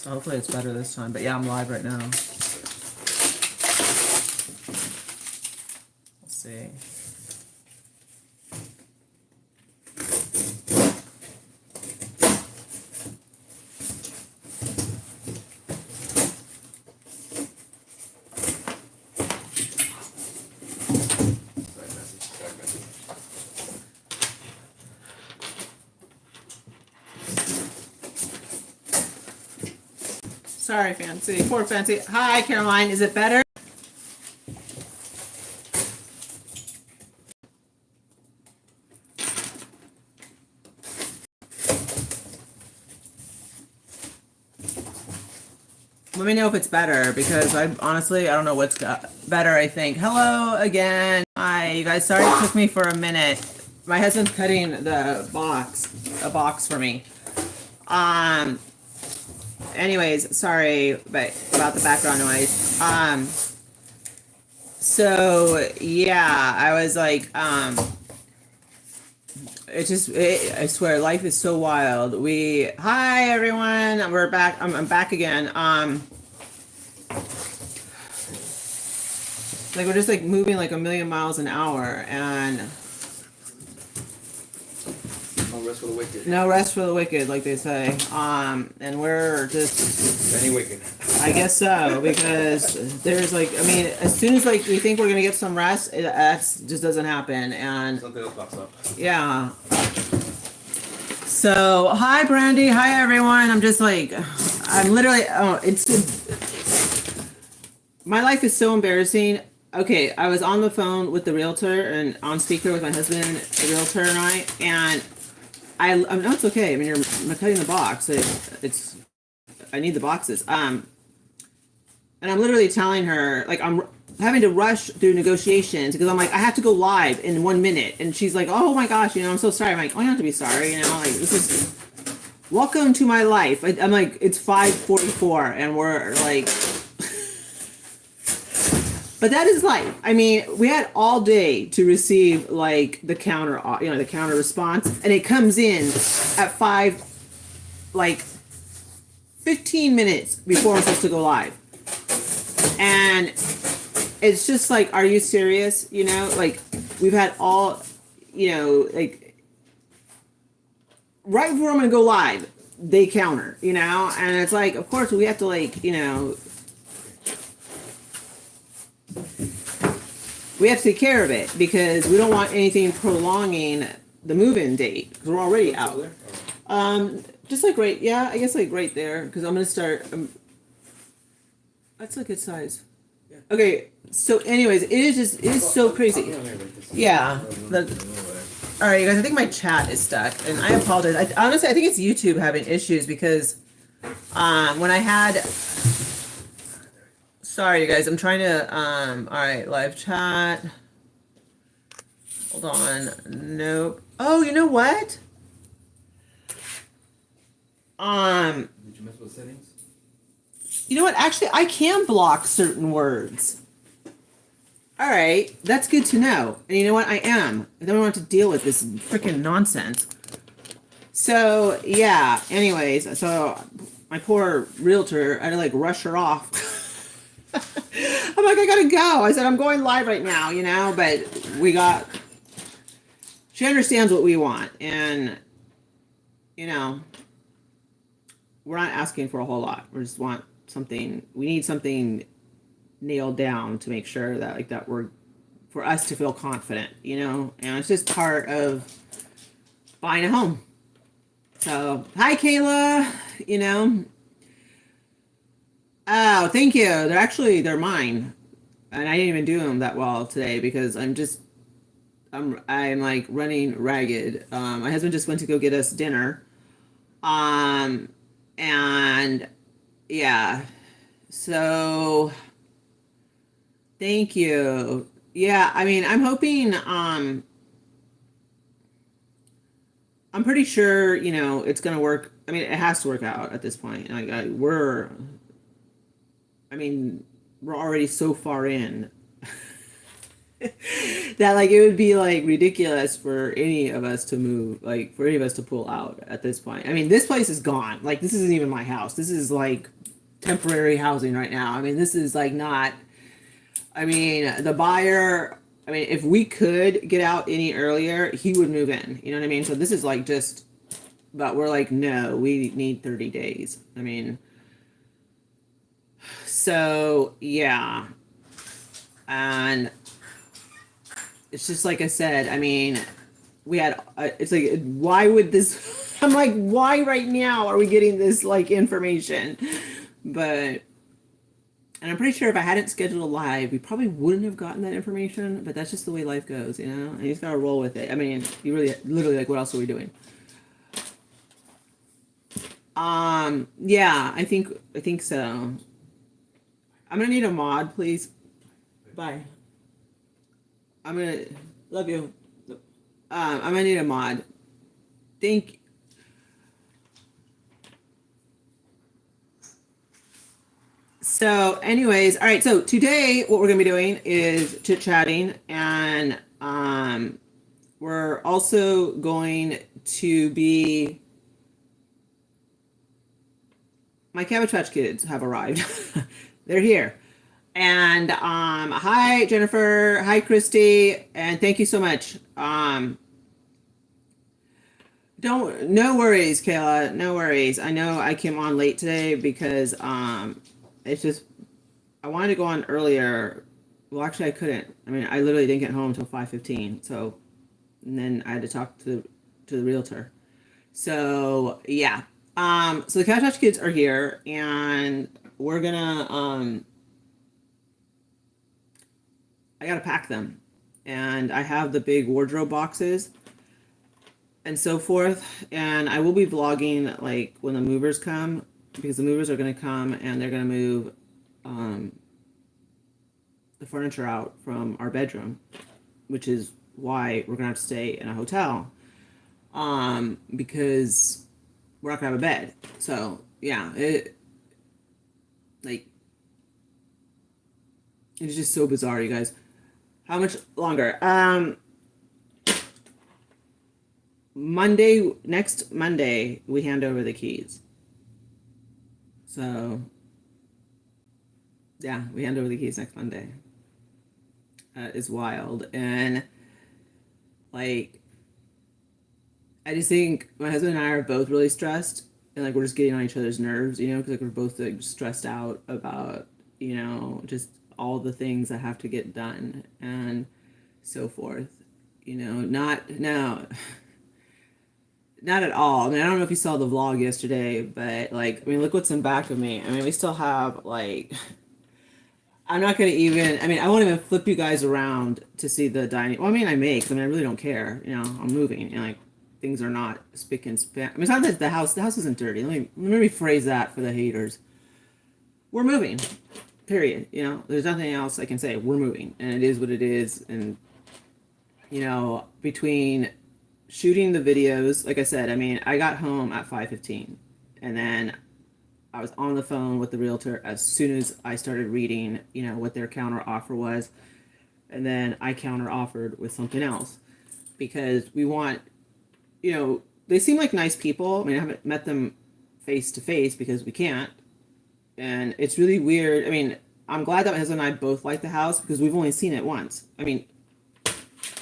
So hopefully it's better this time. But yeah, I'm live right now. Let's see. Sorry, Fancy. Poor Fancy. Hi, Caroline. Is it better? Let me know if it's better, because I honestly, I don't know what's better, I think. Hello again. Hi, you guys. Sorry it took me for a minute. My husband's cutting a box for me. Anyways, sorry about the background noise. So yeah, I was like, I swear, life is so wild. Hi everyone, we're back. I'm back again. Like we're just like moving like a million miles an hour, and no rest for the wicked. No rest for the wicked, like they say. And we're just any wicked. I guess so, because there's like, I mean, as soon as like we think we're gonna get some rest, that just doesn't happen, and something else pops up. Yeah. So hi Brandy, hi everyone. I'm just like, I'm literally, my life is so embarrassing. Okay, I was on the phone with the realtor and on speaker with my husband, the realtor, and I know it's okay. I mean, I'm cutting the box. I need the boxes. And I'm literally telling her, like, I'm having to rush through negotiations because I'm like, I have to go live in 1 minute. And she's like, oh my gosh, I'm so sorry. I'm like, oh, you don't have to be sorry. Like, this is, welcome to my life. I'm like, it's 5:44 and we're like, but that is life. I mean, we had all day to receive like the counter response, and it comes in at 15 minutes before I'm supposed to go live. And it's just like, are you serious? Like we've had all, like right before I'm going to go live, they counter, and it's like, of course we have to we have to take care of it because we don't want anything prolonging the move-in date because we're already out. Just like right, yeah, I guess like right there because I'm gonna start. That's a good size. Yeah. Okay, so anyways, it is so crazy. Yeah. All right, you guys. I think my chat is stuck, and I apologize. Honestly, I think it's YouTube having issues because when I had. Sorry, you guys. I'm trying to. All right, live chat. Hold on. Nope. Oh, you know what? Did you mess with settings? You know what? Actually, I can block certain words. All right, that's good to know. And you know what? I am. I don't want to deal with this freaking nonsense. So yeah. Anyways, so my poor realtor, I had to like rush her off. I'm like, I gotta go. I said, I'm going live right now, but she understands what we want. And, we're not asking for a whole lot. We just want we need something nailed down to make sure that for us to feel confident, and it's just part of buying a home. So, hi, Kayla, Oh, thank you. They're mine. And I didn't even do them that well today because I'm like running ragged. My husband just went to go get us dinner. And yeah. So thank you. Yeah, I mean, I'm hoping I'm pretty sure, it's going to work. I mean, it has to work out at this point. We're already so far in. that like it would be like ridiculous for any of us to move, like for any of us to pull out at this point. I mean, this place is gone. Like this isn't even my house. This is like temporary housing right now. I mean, this is like not. I mean, the buyer. I mean, if we could get out any earlier, he would move in. You know what I mean? So this is like just. But we're like, no, we need 30 days. I mean, so yeah. And it's just like I said, I mean, we had, it's like, why would this, I'm like, why right now are we getting this like information? But, and I'm pretty sure if I hadn't scheduled a live, we probably wouldn't have gotten that information, but that's just the way life goes, you know? And you just gotta roll with it. I mean, you really, literally, like, what else are we doing? Yeah, I think so. I'm gonna need a mod, please. Bye. I'm gonna, love you. I'm gonna need a mod. Thank. So, anyways, all right. So today, what we're gonna be doing is chit chatting, and we're also going to be. My Cabbage Patch Kids have arrived. They're here. And hi Jennifer, hi Christy, and thank you so much. Don't no worries, Kayla, no worries. I know I came on late today because it's just I wanted to go on earlier. Well, actually I couldn't. I mean, I literally didn't get home until 5:15. So and then I had to talk to the realtor. So yeah. So the Cabbage Patch Kids are here, and we're gonna I gotta pack them, and I have the big wardrobe boxes and so forth, and I will be vlogging like when the movers come, because the movers are gonna come and they're gonna move the furniture out from our bedroom, which is why we're gonna have to stay in a hotel, because we're not gonna have a bed. So yeah, like it's just so bizarre, you guys. How much longer? Next Monday, we hand over the keys. So yeah, we hand over the keys next Monday. It's wild, and like I just think my husband and I are both really stressed, and like we're just getting on each other's nerves, you know, because like we're both like stressed out about, you know, just all the things that have to get done and so forth, you know. Not no, not at all. I mean, I don't know if you saw the vlog yesterday, but like, I mean, look what's in back of me. I mean, we still have like. I'm not gonna even. I mean, I won't even flip you guys around to see the dining. Well, I mean, I may. 'Cause I mean, I really don't care. You know, I'm moving, and like things are not spick and span. I mean, it's not that the house. The house isn't dirty. Let me rephrase that for the haters. We're moving. Period. You know, there's nothing else I can say. We're moving, and it is what it is. And you know, between shooting the videos, like I said, I mean, I got home at 5:15, and then I was on the phone with the realtor as soon as I started reading, you know, what their counter offer was. And then I counter offered with something else because we want, you know, they seem like nice people. I mean, I haven't met them face to face because we can't. And it's really weird. I mean, I'm glad that my husband and I both like the house because we've only seen it once. I mean,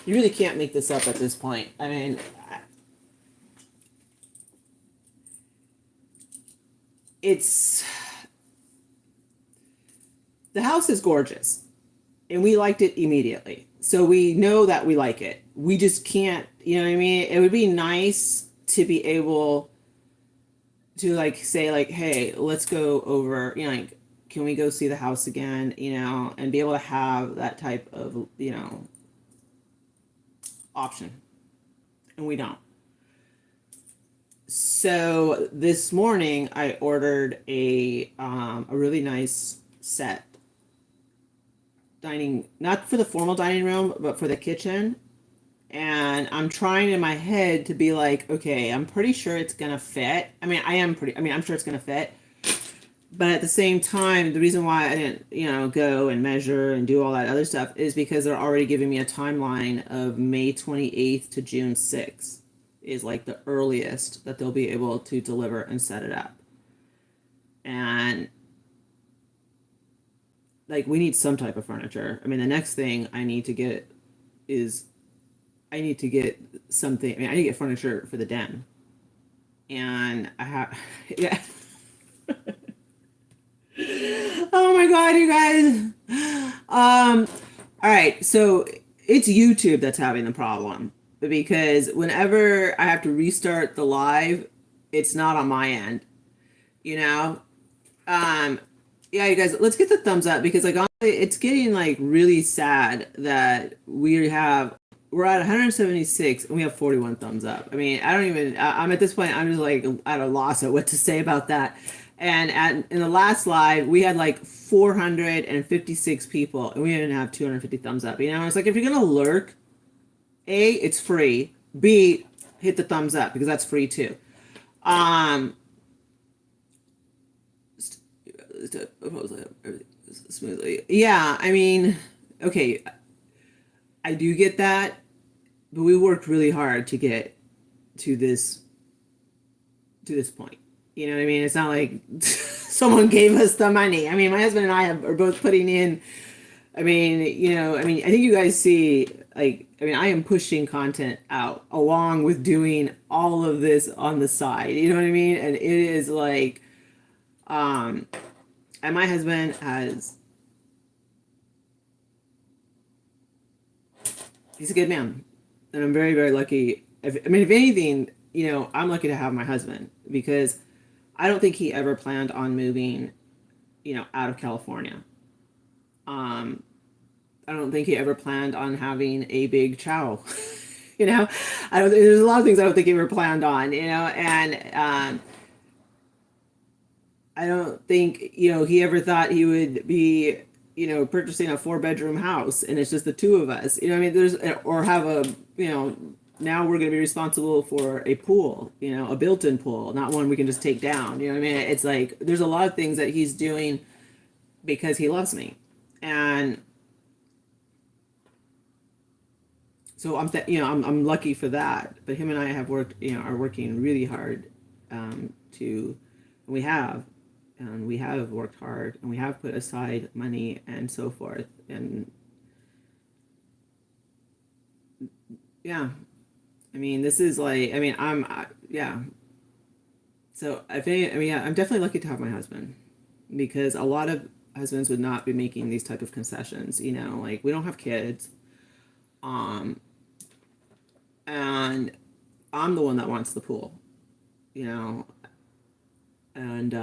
you really can't make this up at this point. I mean, it's the house is gorgeous and we liked it immediately, so we know that we like it. We just can't, you know what I mean? It would be nice to be able to like say like, hey, let's go over, you know, like, can we go see the house again, you know, and be able to have that type of, you know, option, and we don't. So this morning I ordered a really nice set dining, not for the formal dining room, but for the kitchen. And I'm trying in my head to be like, okay, I'm pretty sure it's gonna fit. I mean, I'm sure it's gonna fit. But at the same time, the reason why I didn't, go and measure and do all that other stuff is because they're already giving me a timeline of May 28th to June 6th is like the earliest that they'll be able to deliver and set it up. And like we need some type of furniture. I mean, the next thing I need to get is I need to get something. I mean, I need to get furniture for the den. And I have, yeah. Oh my God, you guys. All right, so it's YouTube that's having the problem because whenever I have to restart the live, it's not on my end, you know? Um, yeah, you guys, let's get the thumbs up because like honestly, it's getting like really sad that we're at 176 and we have 41 thumbs up. I mean, I don't even I'm at this point I'm just like at a loss at what to say about that. And in the last live, we had like 456 people and we didn't have 250 thumbs up. You know, it's like if you're gonna lurk, A, it's free. B, hit the thumbs up because that's free too. Um smoothly. Yeah, I mean, okay, I do get that, but we worked really hard to get to this point. You know what I mean? It's not like someone gave us the money. I mean, my husband and are both putting in. I mean, I think you guys see, like, I mean, I am pushing content out along with doing all of this on the side. You know what I mean? And it is like, and my husband he's a good man. And I'm very, very lucky. I mean, if anything, I'm lucky to have my husband because I don't think he ever planned on moving, out of California. Um, I don't think he ever planned on having a big chow. you know, I don't. There's a lot of things I don't think he ever planned on. And I don't think he ever thought he would be purchasing a 4-bedroom house and it's just the two of us. I mean, or have a now we're going to be responsible for a pool, a built-in pool, not one we can just take down. You know what I mean? It's like there's a lot of things that he's doing because he loves me, and so I'm lucky for that. But him and I have are working really hard to, and we have worked hard and we have put aside money and so forth. And yeah, I mean, this is like, I mean, yeah. So yeah, I'm definitely lucky to have my husband because a lot of husbands would not be making these type of concessions. Like we don't have kids, um, and I'm the one that wants the pool, you know, and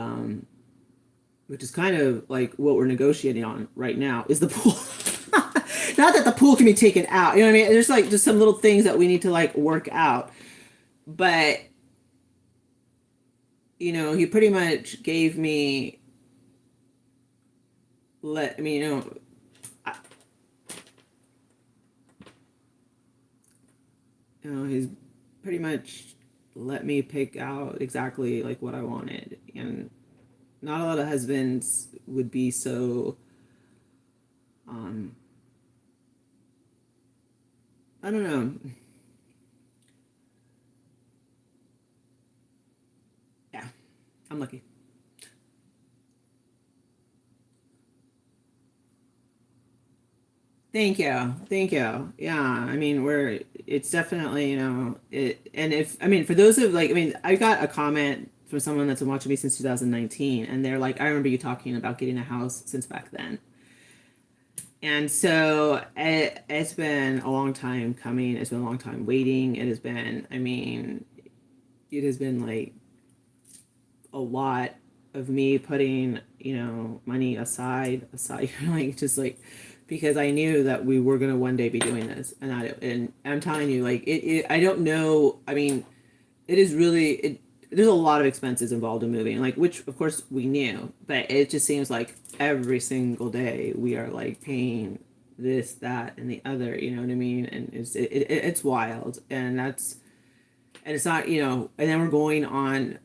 which is kind of like what we're negotiating on right now is the pool. Not that the pool can be taken out, you know what I mean? There's like just some little things that we need to like work out, but he pretty much gave me let I mean, I, he's pretty much let me pick out exactly like what I wanted, and not a lot of husbands would be so um I don't know. Yeah, I'm lucky. Thank you. Thank you. Yeah. I mean, it's definitely, and if, I mean, for those of like, I mean, I got a comment from someone that's been watching me since 2019, and they're like, I remember you talking about getting a house since back then. And so it's been a long time coming. It's been a long time waiting. It has been, I mean, it has been like a lot of me putting money aside like just like because I knew that we were going to one day be doing this, and I'm telling you like I don't know, I mean it is really there's a lot of expenses involved in moving, like, which of course we knew, but it just seems like every single day we are like paying this, that, and the other, you know what I mean? And it's wild, and it's not, and then we're going on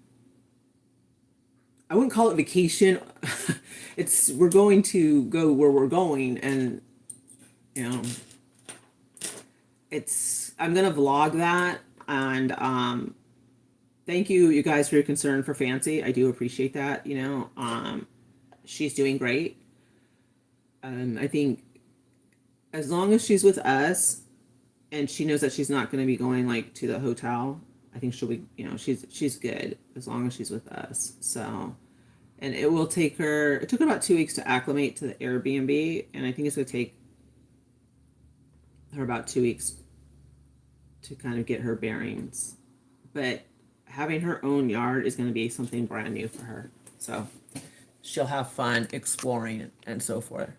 I wouldn't call it vacation. We're going to go where we're going, and you know, I'm gonna vlog that, and thank you guys for your concern for Fancy. I do appreciate that. She's doing great. I think as long as she's with us and she knows that she's not going to be going like to the hotel, I think she'll be, she's good as long as she's with us. So, and it took her about 2 weeks to acclimate to the Airbnb, and I think it's going to take her about 2 weeks to kind of get her bearings. But having her own yard is going to be something brand new for her. So she'll have fun exploring and so forth.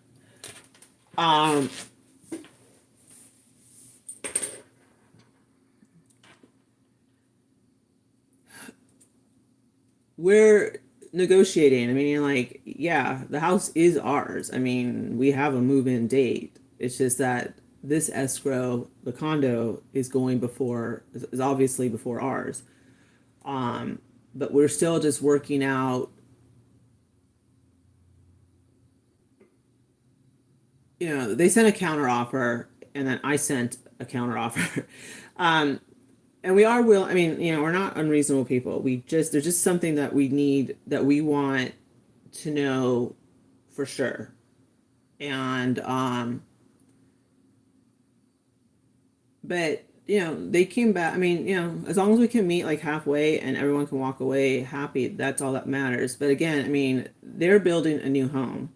We're negotiating. I mean, like, yeah, the house is ours. I mean, we have a move-in date. It's just that this escrow, the condo, is obviously before ours. But we're still just working out, they sent a counter offer, and then I sent a counter offer. And we are I mean, we're not unreasonable people. There's just something that we need, that we want to know for sure. And, but, they came back. I mean, as long as we can meet like halfway and everyone can walk away happy, that's all that matters. But again, I mean, they're building a new home.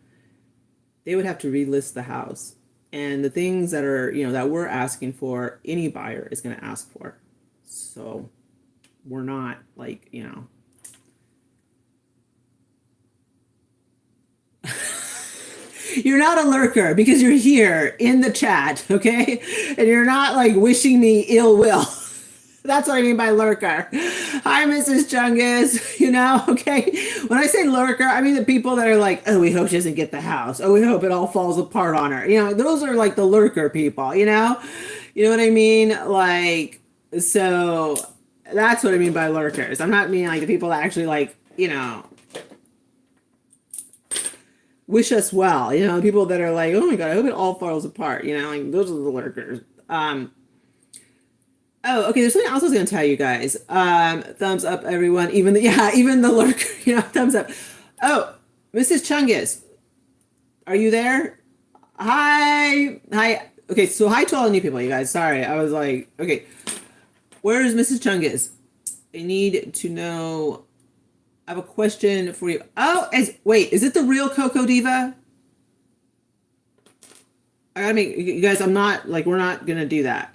They would have to relist the house. And the things that are, that we're asking for, any buyer is going to ask for. So we're not like, you're not a lurker because you're here in the chat, okay? And you're not like wishing me ill will. That's what I mean by lurker. Hi, Mrs. Chungus, okay? When I say lurker, I mean the people that are like, oh, we hope she doesn't get the house. Oh, we hope it all falls apart on her. Those are like the lurker people, You know what I mean? Like, so that's what I mean by lurkers. I'm not meaning like the people that actually like, wish us well. People that are like, oh my God, I hope it all falls apart. Like those are the lurkers. Oh, okay. There's something else I was going to tell you guys. Thumbs up, everyone. Even the lurker, thumbs up. Oh, Mrs. Chungus, are you there? Hi. Okay. So hi to all the new people, you guys. Sorry. I was like, okay. Where is Mrs. Chungus? I need to know. I have a question for you. Oh, wait, is it the real Coco Diva? I gotta make you guys. I'm not like, we're not gonna do that.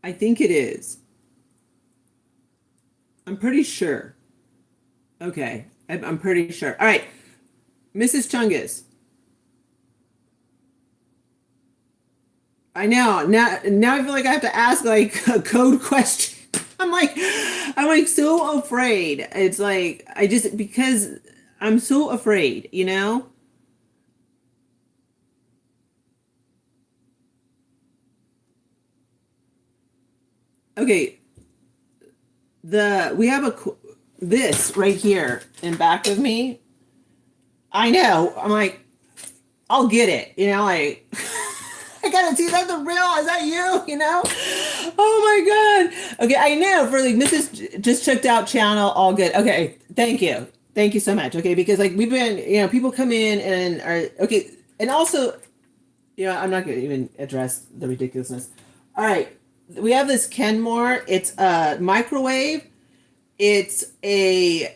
I think it is. I'm pretty sure. Okay, I'm pretty sure. All right, Mrs. Chungus. I know. Now I feel like I have to ask like a code question. I'm like so afraid. It's like because I'm so afraid, Okay. We have this right here in back of me. I know. I'm like, I'll get it. Like I gotta see, that's the real. Is that you? Oh my God. Okay, I know, for like Mrs. Just Checked Out channel. All good. Okay, thank you so much. Okay, because like we've been, people come in and are okay, and also, I'm not gonna even address the ridiculousness. All right. We have this Kenmore. It's a microwave. It's a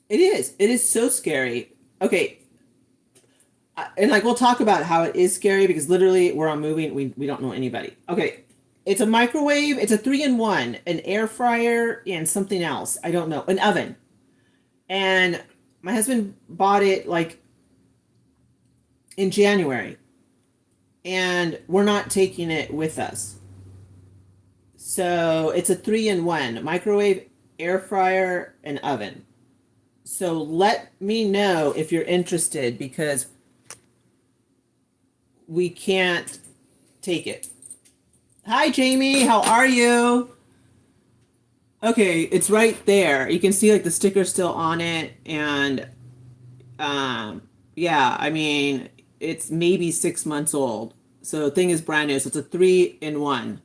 it is so scary. Okay. And like we'll talk about how it is scary because literally we're on moving, we don't know anybody. Okay. It's a microwave, it's a 3-in-1, an air fryer and something else. I don't know. An oven. And my husband bought it like in January. And we're not taking it with us. So it's a 3-in-1 microwave, air fryer, and oven. So let me know if you're interested because we can't take it. Hi, Jamie. How are you? Okay, it's right there. You can see like the sticker still on it, and yeah, I mean it's maybe 6 months old. So the thing is brand new. So it's a 3-in-1,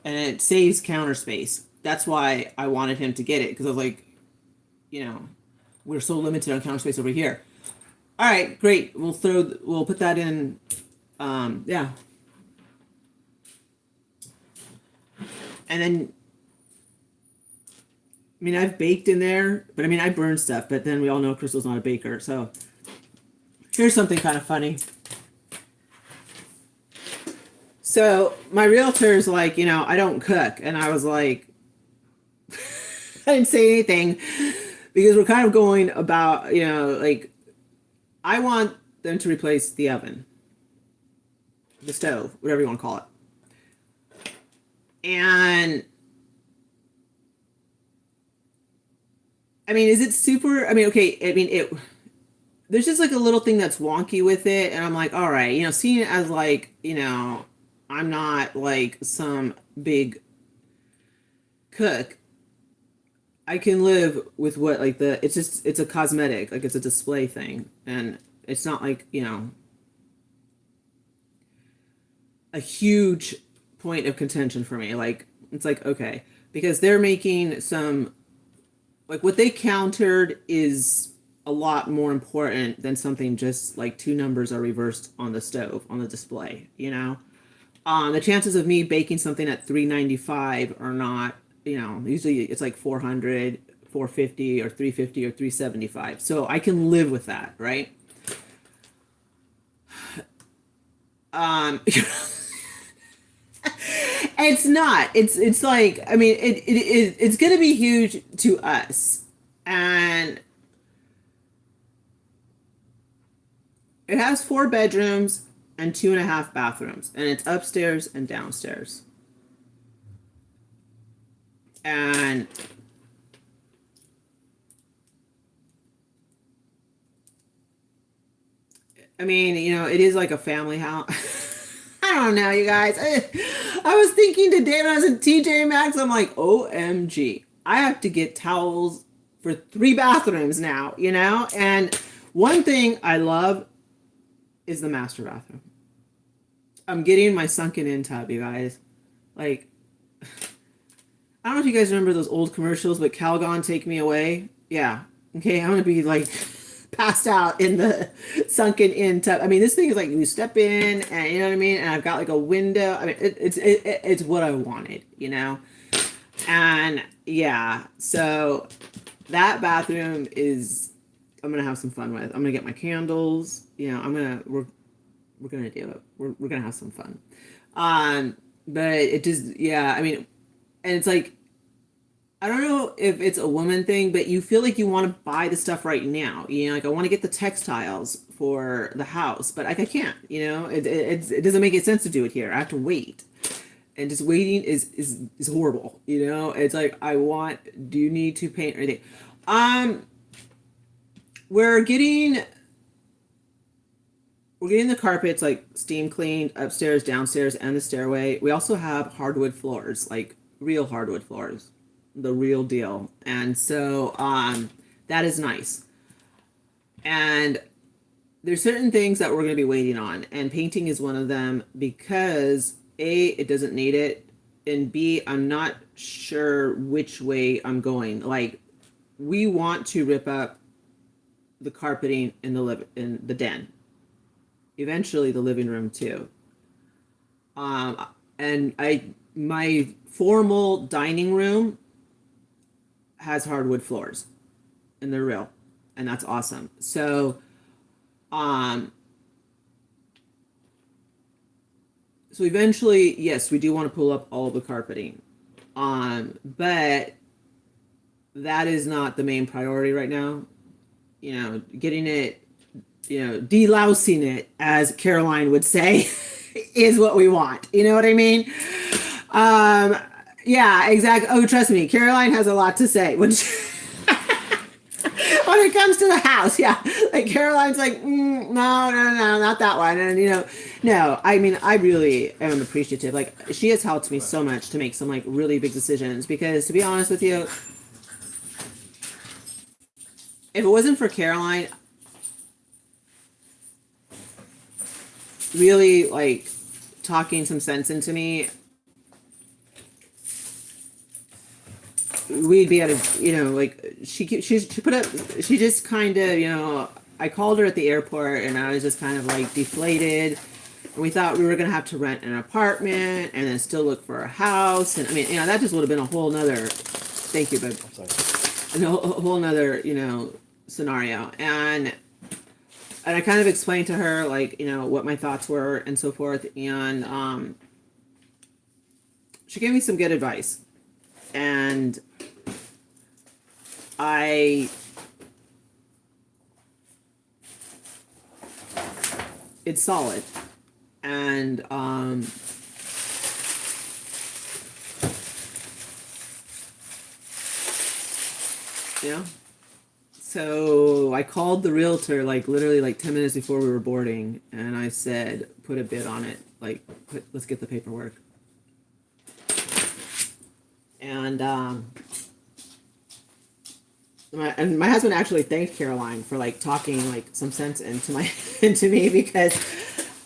and it saves counter space. That's why I wanted him to get it because I was like, we're so limited on counter space over here. All right, great. We'll put that in. Yeah, and then I mean, I've baked in there, but I mean, I burn stuff, but then we all know Crystal's not a baker. So here's something kind of funny. So my realtor's like, I don't cook. And I was like, I didn't say anything because we're kind of going about, like, I want them to replace the oven, the stove, whatever you want to call it. And I mean, is it super? I mean, okay. I mean, there's just like a little thing that's wonky with it. And I'm like, all right, seeing it as like, I'm not like some big cook. I can live with what like it's a cosmetic, like it's a display thing. And it's not like, a huge point of contention for me. Like, it's like, okay, because they're making some, like what they countered is a lot more important than something just like two numbers are reversed on the stove on the display. The chances of me baking something at 395 are not, usually it's like 400, 450, or 350 or 375. So I can live with that, right? It's not. It's like, I mean, it's gonna be huge to us, and it has 4 bedrooms and 2.5 bathrooms, and it's upstairs and downstairs. And I mean, it is like a family house. I don't know, you guys. I was thinking today when I was at TJ Maxx, I'm like, OMG, I have to get towels for 3 bathrooms now, And one thing I love is the master bathroom. I'm getting my sunken in tub, you guys. Like, I don't know if you guys remember those old commercials, but Calgon Take Me Away. Yeah. Okay, I'm gonna be like passed out in the sunken in tub. I mean, this thing is like you step in, and you know what I mean. And I've got like a window. I mean, it's what I wanted, And yeah, so that bathroom is I'm gonna have some fun with. I'm gonna get my candles. We're gonna do it. We're gonna have some fun. But it just yeah. I mean, and it's like I don't know if it's a woman thing, but you feel like you want to buy the stuff right now. Like I want to get the textiles for the house, but like I can't. It doesn't make any sense to do it here. I have to wait, and just waiting is horrible. It's like Do you need to paint or anything? We're getting the carpets like steam cleaned upstairs, downstairs, and the stairway. We also have hardwood floors, like real hardwood floors, the real deal. And so that is nice. And there's certain things that we're going to be waiting on, and painting is one of them because A, it doesn't need it, and B, I'm not sure which way I'm going. Like, we want to rip up the carpeting in the den. Eventually the living room too. And my formal dining room has hardwood floors, and they're real, and that's awesome. So eventually, yes, we do want to pull up all the carpeting. But that is not the main priority right now. Getting it, delousing it, as Caroline would say, is what we want. You know what I mean? Yeah, exactly. Oh, trust me, Caroline has a lot to say when when it comes to the house. Yeah, like Caroline's like, no, no, no, not that one. And no, I mean, I really am appreciative. Like, she has helped me so much to make some like really big decisions. Because to be honest with you, if it wasn't for Caroline, really like talking some sense into me, we'd be at a, like she put up, she just kind of, I called her at the airport and I was just kind of like deflated. And we thought we were going to have to rent an apartment and then still look for a house. And I mean, that just would have been a whole nother, thank you, babe. I'm sorry. A whole nother, scenario. And I kind of explained to her, like, what my thoughts were and so forth. And she gave me some good advice. And it's solid. And so I called the realtor like literally like 10 minutes before we were boarding, and I said, put a bid on it, like let's get the paperwork. And my husband actually thanked Caroline for like talking like some sense into my into me, because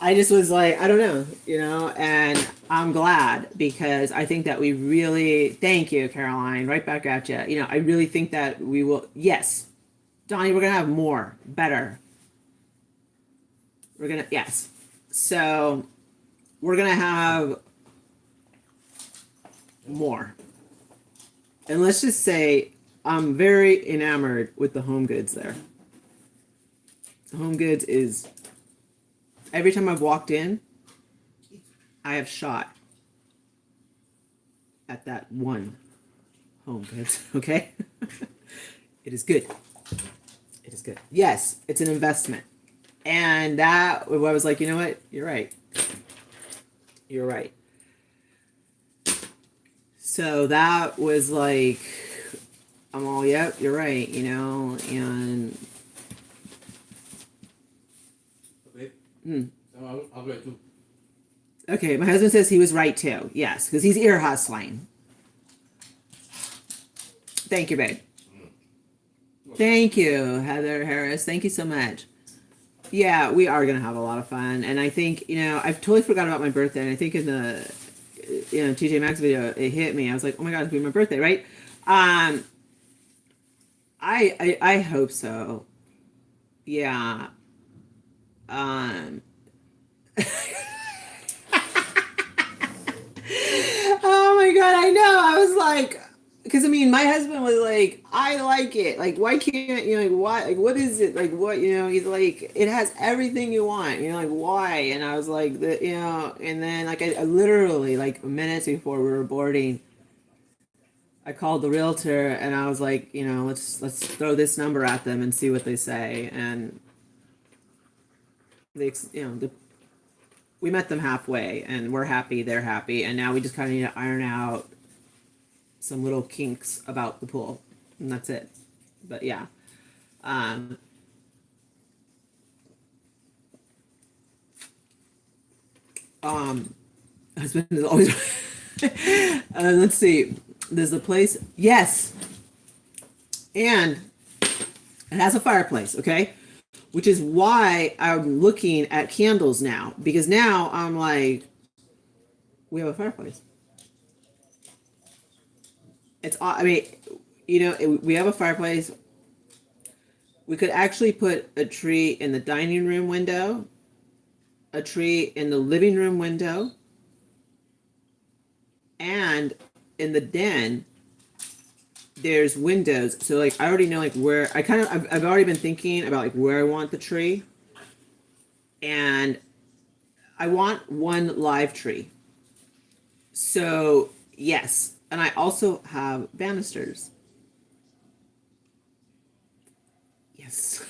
I just was like, I don't know, and I'm glad, because I think that we really, thank you, Caroline, right back at you. I really think that we will, yes, Donnie, we're going to have more, better. Yes. So we're going to have more. And let's just say I'm very enamored with the Home Goods there. The Home Goods is, every time I've walked in, I have shot at that one Home Goods, okay? It is good. It is good. Yes, it's an investment. And that, I was like, you know what? You're right. You're right. So that was like, I'm all, yep, you're right, and Okay. hmm. I'll be right too. Okay, my husband says he was right too. Yes, because he's ear hustling. Thank you, babe. Thank you, Heather Harris. Thank you so much. Yeah, we are gonna have a lot of fun, and I think I've totally forgot about my birthday. And I think in the TJ Maxx video, it hit me. I was like, oh my god, it's gonna be my birthday, right? I hope so. Yeah. Um. Oh my god, I know. I was like, because I mean, my husband was like, I like it. Like, why can't like why? Like, what is it? Like, what He's like, it has everything you want. Like, why? And I was like, and then like I literally like minutes before we were boarding, I called the realtor and I was like, let's throw this number at them and see what they say. And they, we met them halfway, and we're happy, they're happy, and now we just kind of need to iron out some little kinks about the pool, and that's it. But yeah, um, husband is always. Let's see. There's the place. Yes, and it has a fireplace. Okay, which is why I'm looking at candles now, because now I'm like, we have a fireplace. I mean, we have a fireplace. We could actually put a tree in the dining room window, a tree in the living room window, and in the den, there's windows. So like, I already know like where I've already been thinking about like where I want the tree. And I want one live tree. So yes. And I also have banisters. Yes.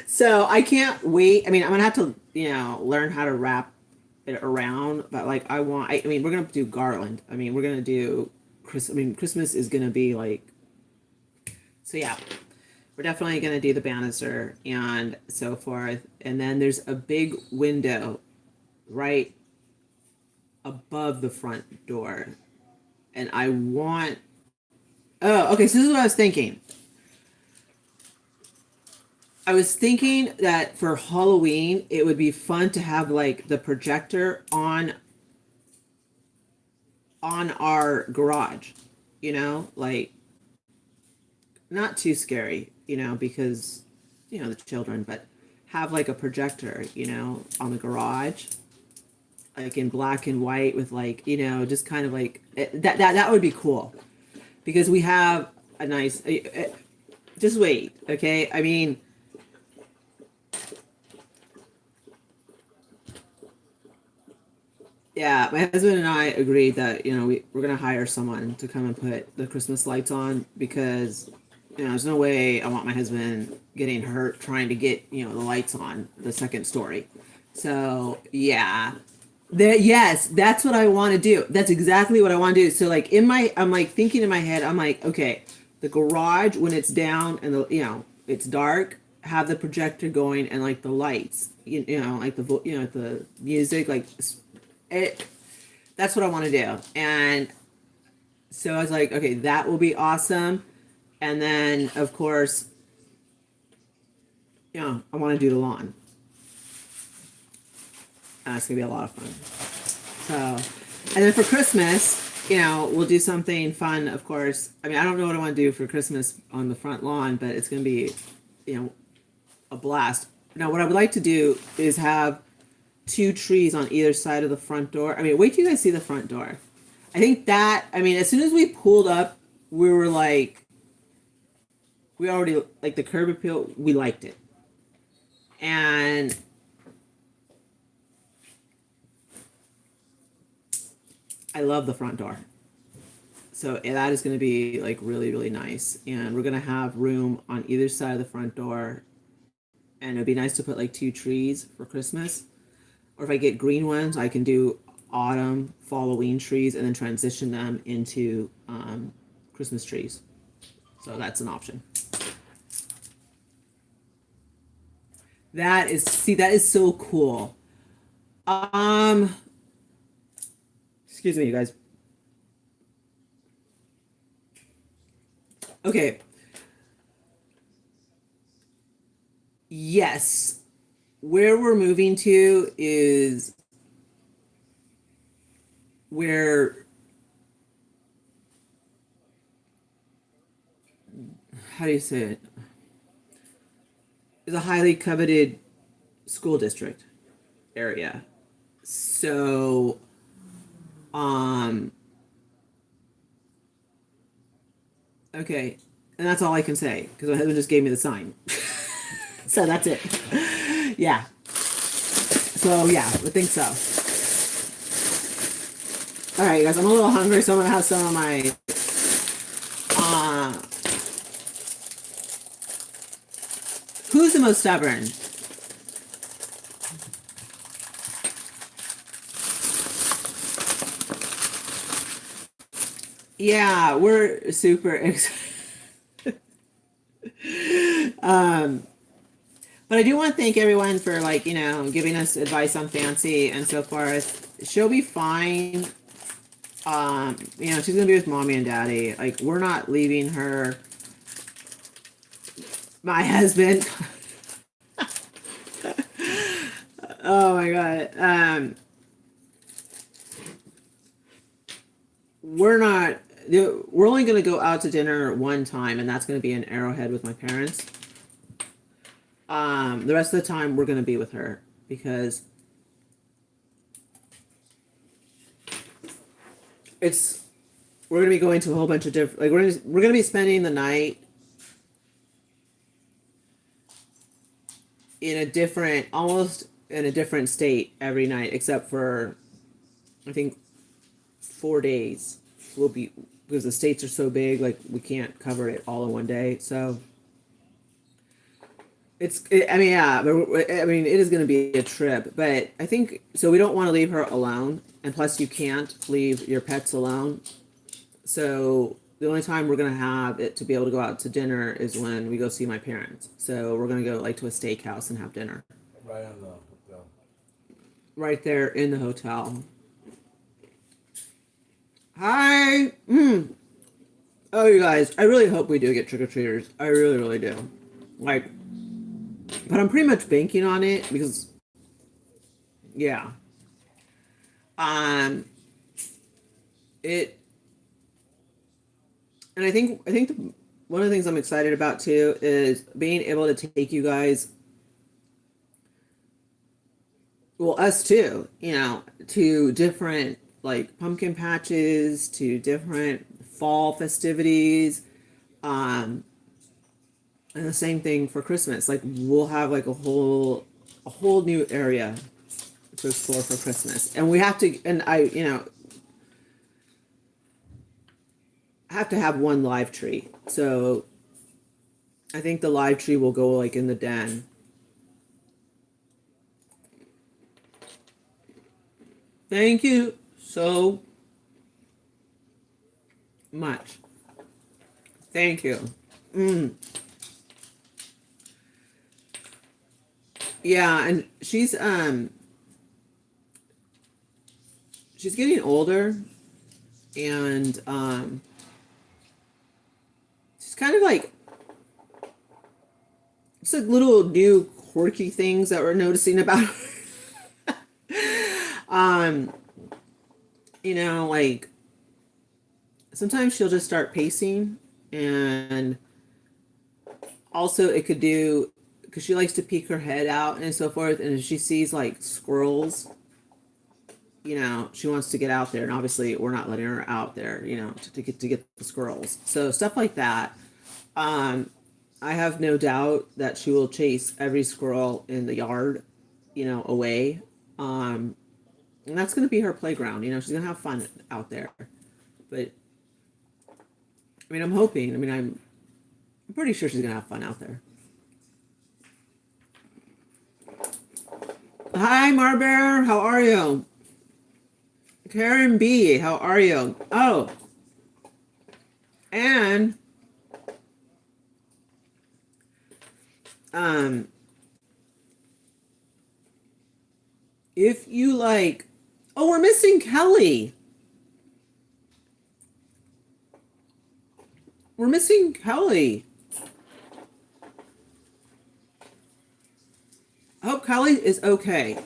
So I can't wait. I mean, I'm gonna have to, learn how to wrap it around, but like I mean, we're gonna do garland. I mean, we're gonna do Christmas is gonna be like, so yeah, we're definitely gonna do the banister and so forth. And then there's a big window right above the front door, and I want. Oh, okay. So this is what I was thinking. I was thinking that for Halloween, it would be fun to have like the projector on our garage, like not too scary, because the children, but have like a projector, on the garage, like in black and white with like, just kind of like that would be cool because we have a nice. Just wait, okay? I mean, yeah, my husband and I agreed that, we're going to hire someone to come and put the Christmas lights on because, there's no way I want my husband getting hurt trying to get, the lights on the second story. So, yeah. Yes, that's what I want to do. That's exactly what I want to do. So, like, I'm like thinking in my head, I'm like, okay, the garage when it's down and it's dark, have the projector going and like the lights, like the music, like it, that's what I want to do. And so I was like, okay, that will be awesome. And then of course, I want to do the lawn. It's gonna be a lot of fun. So, and then for Christmas, we'll do something fun, of course. I mean, I don't know what I want to do for Christmas on the front lawn, but it's gonna be, a blast. Now, what I would like to do is have two trees on either side of the front door. I mean, wait till you guys see the front door. I think that, I mean, as soon as we pulled up, we were like, we already, like the curb appeal, we liked it. And I love the front door. So that is going to be like really, really nice. And we're going to have room on either side of the front door. And it'd be nice to put like two trees for Christmas. Or if I get green ones, I can do autumn, Halloween trees and then transition them into Christmas trees. So that's an option. That is so cool. Excuse me, you guys. Okay. Yes. Where we're moving to is where, how do you say it? Is a highly coveted school district area. So, okay. And that's all I can say because my husband just gave me the sign. So that's it. Yeah. So yeah, I think so. All right, guys, I'm a little hungry, so I'm gonna have some of my who's the most stubborn? Yeah, we're super excited. But I do want to thank everyone for like, giving us advice on Fancy and so forth. She'll be fine. She's gonna be with mommy and daddy. Like, we're not leaving her. My husband. Oh my god. We're only gonna go out to dinner one time, and that's gonna be in Arrowhead with my parents. The rest of the time we're gonna be with her because we're gonna be going to a whole bunch of different, like we're gonna be spending the night almost in a different state every night except for I think 4 days will be because the states are so big, like we can't cover it all in one day. So I mean, yeah, but I mean, it is going to be a trip. But I think so. We don't want to leave her alone, and plus, you can't leave your pets alone. So the only time we're going to have it to be able to go out to dinner is when we go see my parents. So we're going to go like to a steakhouse and have dinner Right on the hotel. right there in the hotel. Hi. Oh, you guys, I really hope we do get trick or treaters. I really, really do. Like, but I'm pretty much banking on it because, yeah. Um, it, and I think one of the things I'm excited about too is being able to take you guys, well, us too, to different like pumpkin patches, to different fall festivities, um, and the same thing for Christmas. Like we'll have like a whole new area to explore for Christmas, and we have to, and have to have one live tree. So I think the live tree will go like in the den. Thank you so much. Thank you. Yeah, and she's getting older, and she's kind of like it's like little new quirky things that we're noticing about her. um like sometimes she'll just start pacing, and also it could do because she likes to peek her head out and so forth, and if she sees like squirrels, she wants to get out there, and obviously we're not letting her out there, to get the squirrels. So stuff like that. um I have no doubt that she will chase every squirrel in the yard, away. um and that's going to be her playground. She's going to have fun out there. But I mean, I'm hoping. I mean, I'm pretty sure she's going to have fun out there. Hi, Marbear. How are you? Karen B. How are you? Oh, and um, if you like, oh, we're missing Kelly. We're missing Kelly. I hope Kelly is okay.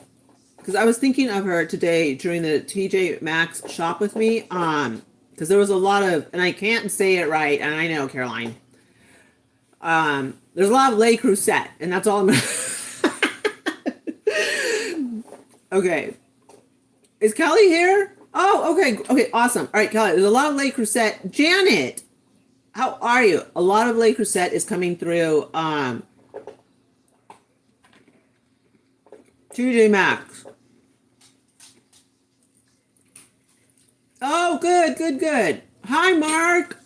Because I was thinking of her today during the TJ Maxx shop with me. Because there was a lot of, and I can't say it right, and I know, Caroline. There's a lot of Le Creuset, and that's all I'm gonna. Okay. Is Kelly here? Oh, okay. Okay, awesome. All right, Kelly, there's a lot of Le Creuset. Janet, how are you? A lot of Le Creuset is coming through TJ Maxx. Oh, good, good, good. Hi, Mark.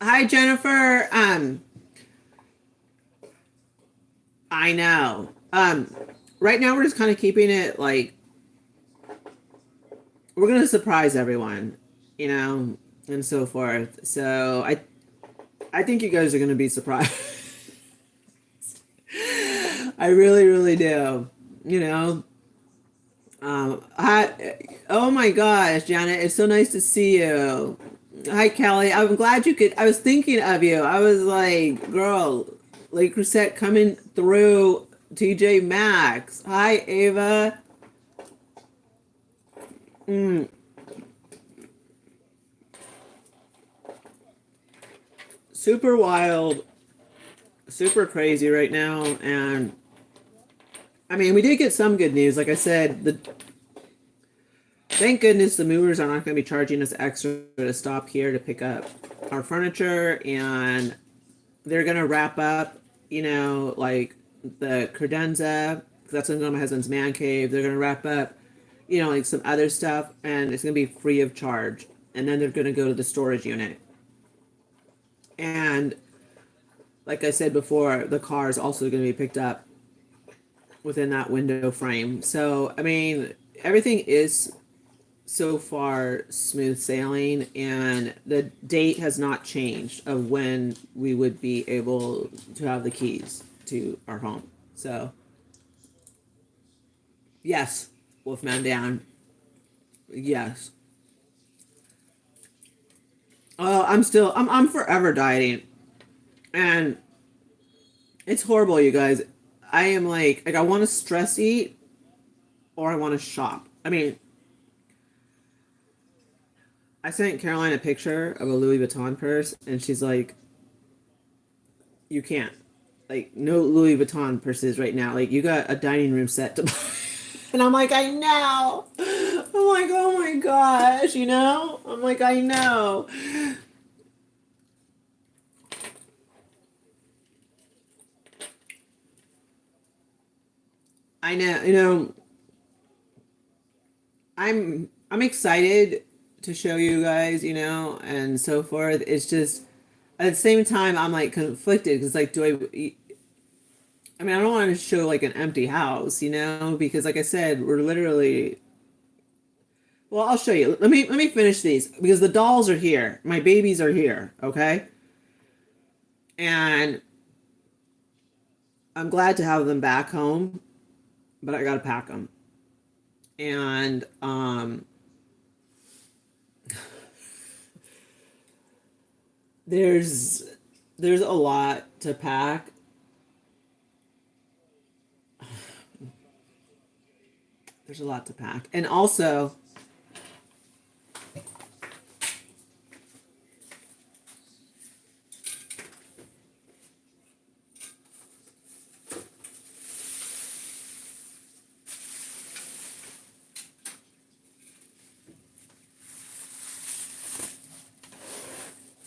Hi, Jennifer. I know. Right now we're just kind of keeping it like we're gonna surprise everyone, and so forth. So I think you guys are gonna be surprised. I really, really do. You know. Oh my gosh, Janet, it's so nice to see you. Hi, Kelly. I'm glad you could. I was thinking of you. I was like, girl, like Crusette coming through TJ Maxx. Hi, Ava. Super wild, super crazy right now. And I mean, we did get some good news. Like I said, thank goodness the movers are not going to be charging us extra to stop here to pick up our furniture, and they're going to wrap up, like the credenza. That's going to go to my husband's man cave. They're going to wrap up, like some other stuff, and it's going to be free of charge. And then they're going to go to the storage unit. And like I said before, the car is also going to be picked up within that window frame. So, I mean, everything is so far smooth sailing, and the date has not changed of when we would be able to have the keys to our home. So, yes, Wolfman down. Yes. Oh, I'm forever dieting, and it's horrible, you guys. I am like I want to stress eat or I want to shop. I mean, I sent Caroline a picture of a Louis Vuitton purse, and she's like, "You can't, like, no Louis Vuitton purses right now. Like, you got a dining room set to buy." And I'm like, I know. I'm like, oh my gosh, you know? I'm like, I know. I know, you know, I'm excited to show you guys, you know, and so forth. It's just at the same time I'm like conflicted because like I mean I don't want to show like an empty house, you know, because like I said, we're literally well, I'll show you. Let me finish these because the dolls are here. My babies are here, okay? And I'm glad to have them back home, but I got to pack them. And there's there's a lot to pack. There's a lot to pack. And also,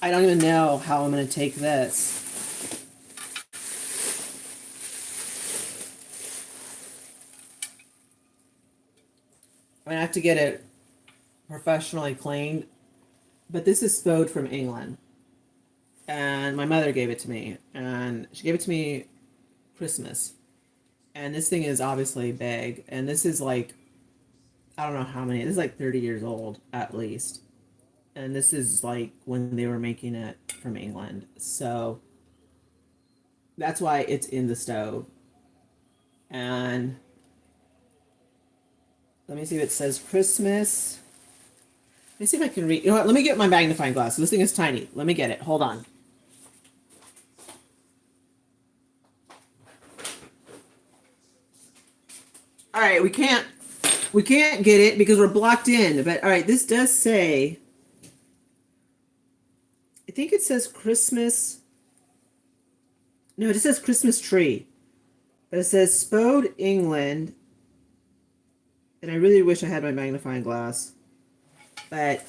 I don't even know how I'm going to take this. I'm going to have to get it professionally cleaned. But this is Spode from England. And my mother gave it to me. And she gave it to me Christmas. And this thing is obviously big. And this is like, I don't know how many. This is like 30 years old at least. And this is like when they were making it from England. So that's why it's in the stove. And let me see if it says Christmas. Let me see if I can read. You know what? Let me get my magnifying glass. This thing is tiny. Let me get it. Hold on. All right, we can't get it because we're blocked in. But all right, this does say, I think it says Christmas. No, it just says Christmas tree. But it says Spode, England. And I really wish I had my magnifying glass. But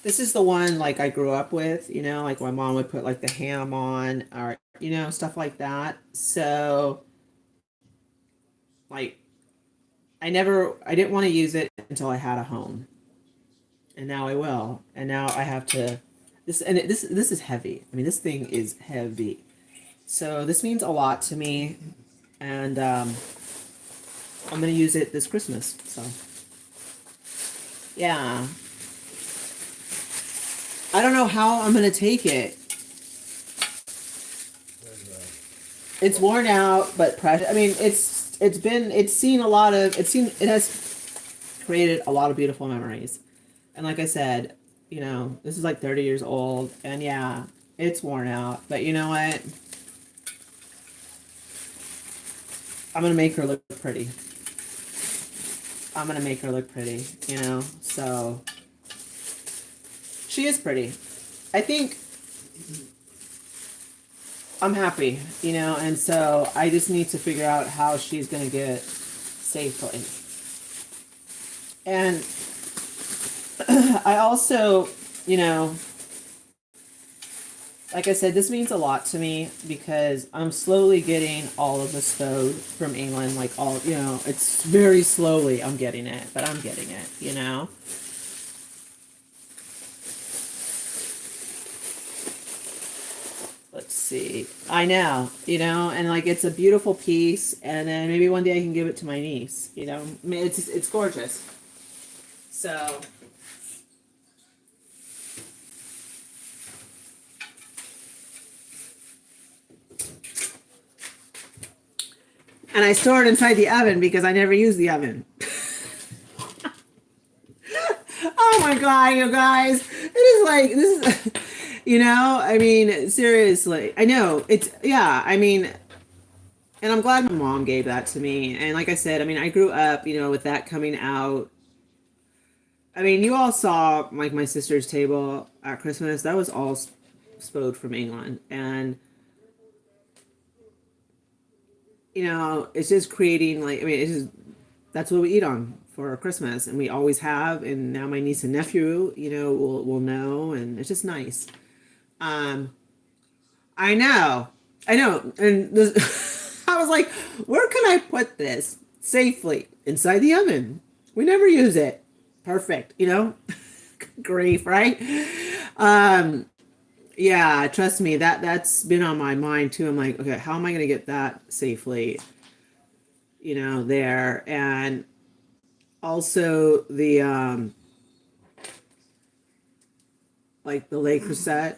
this is the one like I grew up with, you know, like my mom would put like the ham on or, you know, stuff like that. So like I didn't want to use it until I had a home. And now I will. And now I have to this is heavy. I mean, this thing is heavy. So this means a lot to me, and I'm gonna use it this Christmas. So yeah, I don't know how I'm gonna take it. It's worn out, but precious. I mean, it's seen a lot of it has created a lot of beautiful memories, and like I said, you know, this is like 30 years old, and yeah, it's worn out, but you know what? I'm gonna make her look pretty. I'm gonna make her look pretty, you know? So she is pretty. I think I'm happy, you know, and so I just need to figure out how she's gonna get safely. And I also, you know, like I said, this means a lot to me because I'm slowly getting all of the stove from England. Like all, you know, it's very slowly I'm getting it, but I'm getting it, you know. Let's see. I know, and like it's a beautiful piece, and then maybe one day I can give it to my niece. I mean, it's gorgeous. So, and I store it inside the oven because I never use the oven. Oh my God, you guys. It is like, this is, I mean, seriously. I know. Yeah, I mean, and I'm glad my mom gave that to me. And like I said, I mean, I grew up, with that coming out. I mean, you all saw like my sister's table at Christmas. That was all spode from England. And, it's just creating like, I mean, it's just, that's what we eat on for Christmas, and we always have. And now my niece and nephew, will know, and it's just nice. Um, I know, and this, I was like, where can I put this safely inside the oven? We never use it. Perfect, grief, right? Um, yeah, trust me, that's been on my mind too. I'm like, okay, how am I going to get that safely, there? And also the like the lake Crusette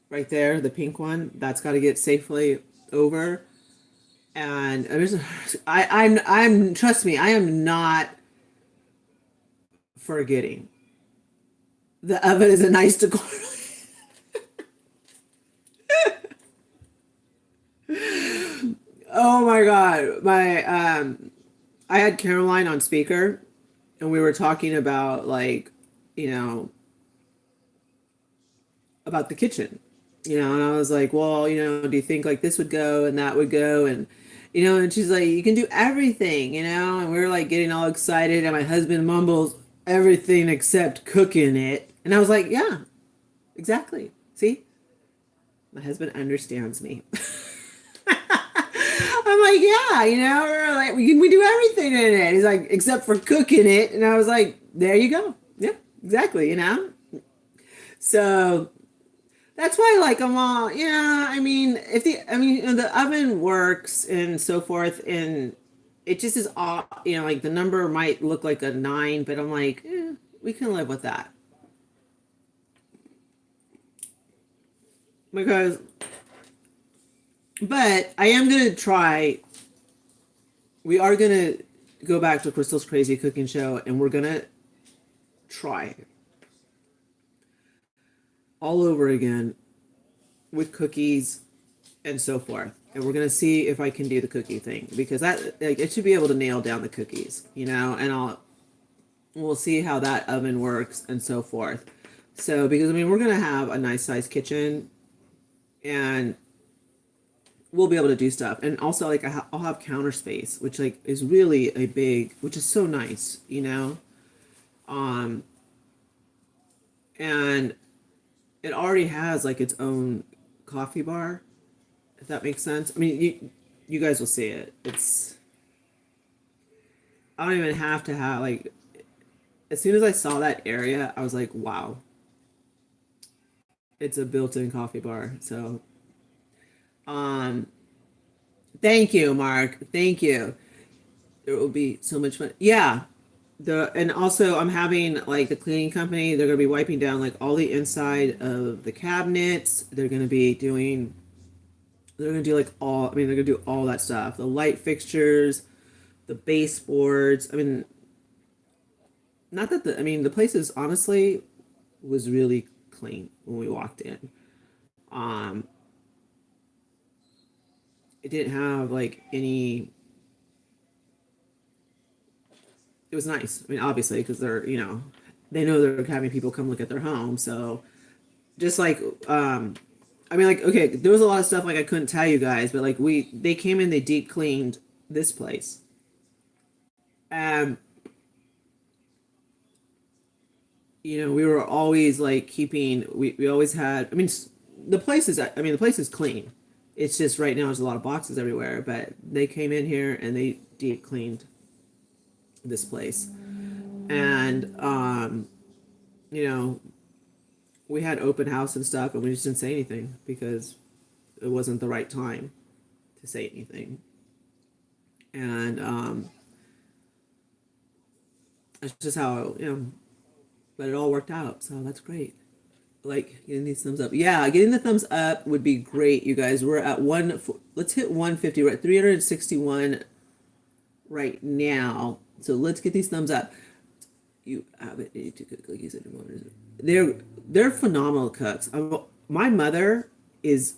right there, the pink one, that's got to get safely over. And I'm trust me, I am not forgetting. The oven is a nice decor. Oh my God, I had Caroline on speaker, and we were talking about like, you know, about the kitchen, and I was like, well, do you think like this would go and that would go, and and she's like, you can do everything, and we were like getting all excited, and my husband mumbles everything except cooking it, and I was like, yeah, exactly. See, my husband understands me. I'm like, yeah, we're like, we do everything in it. He's like, except for cooking it, and I was like, there you go. Yep, exactly. So that's why, like, I'm all, yeah. I mean, the oven works and so forth, and it just is all, like the number might look like a 9, but I'm like, we can live with that because. But I am gonna try. We are gonna go back to Crystal's Crazy Cooking Show, and we're gonna try all over again with cookies and so forth. And we're gonna see if I can do the cookie thing, because that, like, it should be able to nail down the cookies, and we'll see how that oven works and so forth. So because I mean we're gonna have a nice sized kitchen, and we'll be able to do stuff. And also like I'll have counter space, which like is really a big, which is so nice, um and it already has like its own coffee bar, if that makes sense. I mean, you guys will see it. I don't even have to have like, as soon as I saw that area, I was like, wow, it's a built-in coffee bar. So um thank you, Mark. Thank you. It will be so much fun. Yeah. And also I'm having like the cleaning company, they're gonna be wiping down like all the inside of the cabinets. They're gonna do like they're gonna do all that stuff. The light fixtures, the baseboards. I mean, not that the place is honestly was really clean when we walked in. Um, it didn't have like any. It was nice. I mean, obviously, because they know they're having people come look at their home. So just like, like, okay, there was a lot of stuff like I couldn't tell you guys, but like they came in, they deep cleaned this place. Um, we were always like we always had, the place is clean. It's just right now there's a lot of boxes everywhere, but they came in here and they deep cleaned this place. And, you know, we had open house and stuff, and we just didn't say anything because it wasn't the right time to say anything. And that's just how, but it all worked out. So that's great. Like getting these thumbs up. Yeah, getting the thumbs up would be great, you guys. We're at let's hit 150. We're at 361 right now. So let's get these thumbs up. You have it to cook cookies in a moment. They're phenomenal cooks. My mother is,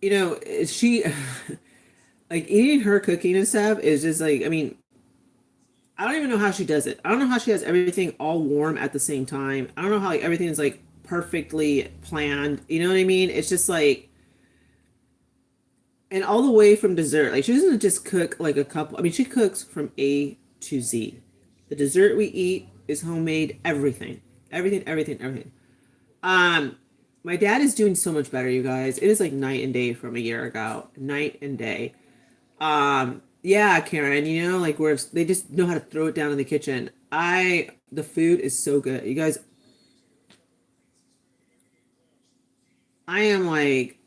she like eating her cooking and stuff is just like, I mean, I don't even know how she does it. I don't know how she has everything all warm at the same time. I don't know how like everything is like perfectly planned. You know what I mean? It's just like, and all the way from dessert. Like she doesn't just cook like a couple. I mean, she cooks from A to Z. The dessert we eat is homemade. Everything, everything, everything, everything. Um, my dad is doing so much better, you guys. It is like night and day from a year ago. Night and day. Yeah, Karen, like where they just know how to throw it down in the kitchen. The food is so good. You guys, I am like,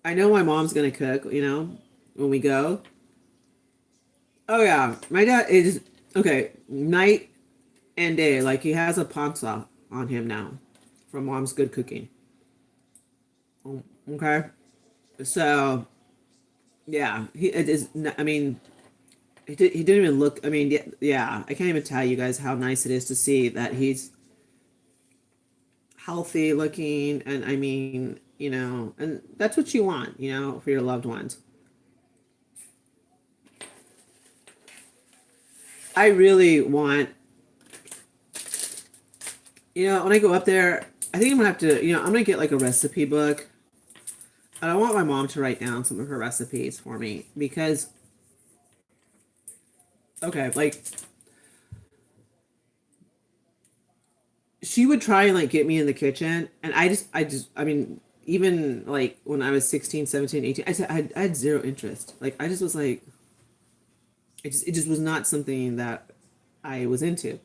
I know my mom's gonna cook, when we go. Oh yeah, my dad is okay, night and day. Like he has a panza on him now from mom's good cooking. Okay. So, yeah, it is, I mean, he didn't even look. I mean, yeah, I can't even tell you guys how nice it is to see that he's healthy looking, and I mean, and that's what you want, for your loved ones. I really want, when I go up there, I think I'm gonna have to, I'm gonna get like a recipe book, and I want my mom to write down some of her recipes for me because, okay, like she would try and like get me in the kitchen, and I mean, even like when I was 16, 17, 18, I had zero interest. Like I just was like, it just was not something that I was into.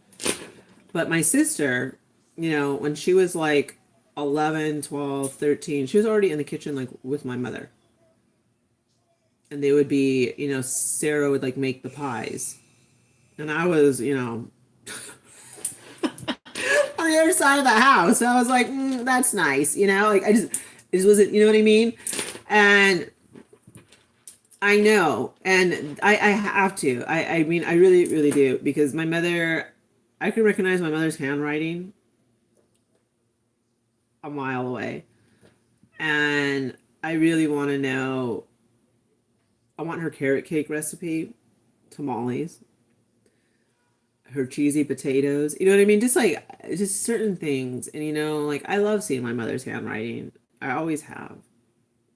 But my sister, when she was like 11, 12, 13, she was already in the kitchen like with my mother. And they would be, Sarah would like make the pies. And I was, on the other side of the house. So I was like, that's nice, like it just wasn't, you know what I mean? And I know, and I have to. I mean, I really, really do because my mother, I can recognize my mother's handwriting a mile away, and I really want to know. I want her carrot cake recipe, tamales, her cheesy potatoes. You know what I mean? Just certain things, and like I love seeing my mother's handwriting. I always have.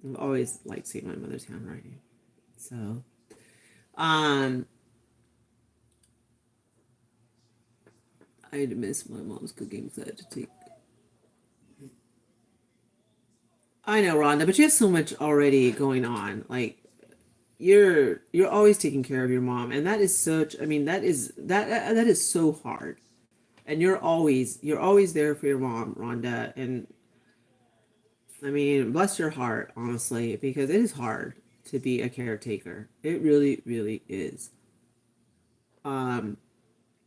I've always liked seeing my mother's handwriting. So, um, I miss my mom's cooking because I had to take. I know, Rhonda, but you have so much already going on. Like you're always taking care of your mom, and that is such. I mean, that is so hard. And you're always there for your mom, Rhonda. And I mean, bless your heart, honestly, because it is hard to be a caretaker. It really, really is. Um,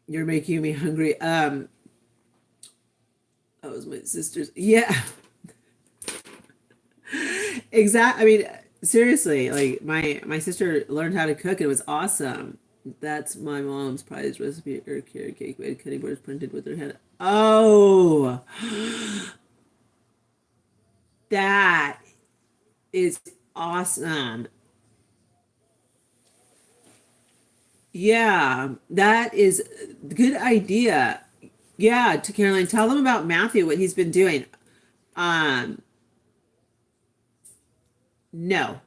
you're making me hungry. That was my sister's. Yeah, exactly. I mean, seriously, like my sister learned how to cook. And it was awesome. That's my mom's prize recipe or carrot cake with cutting boards printed with her head. Oh, that is awesome. Yeah, that is a good idea. Yeah, to Caroline, tell them about Matthew, what he's been doing. Um, no,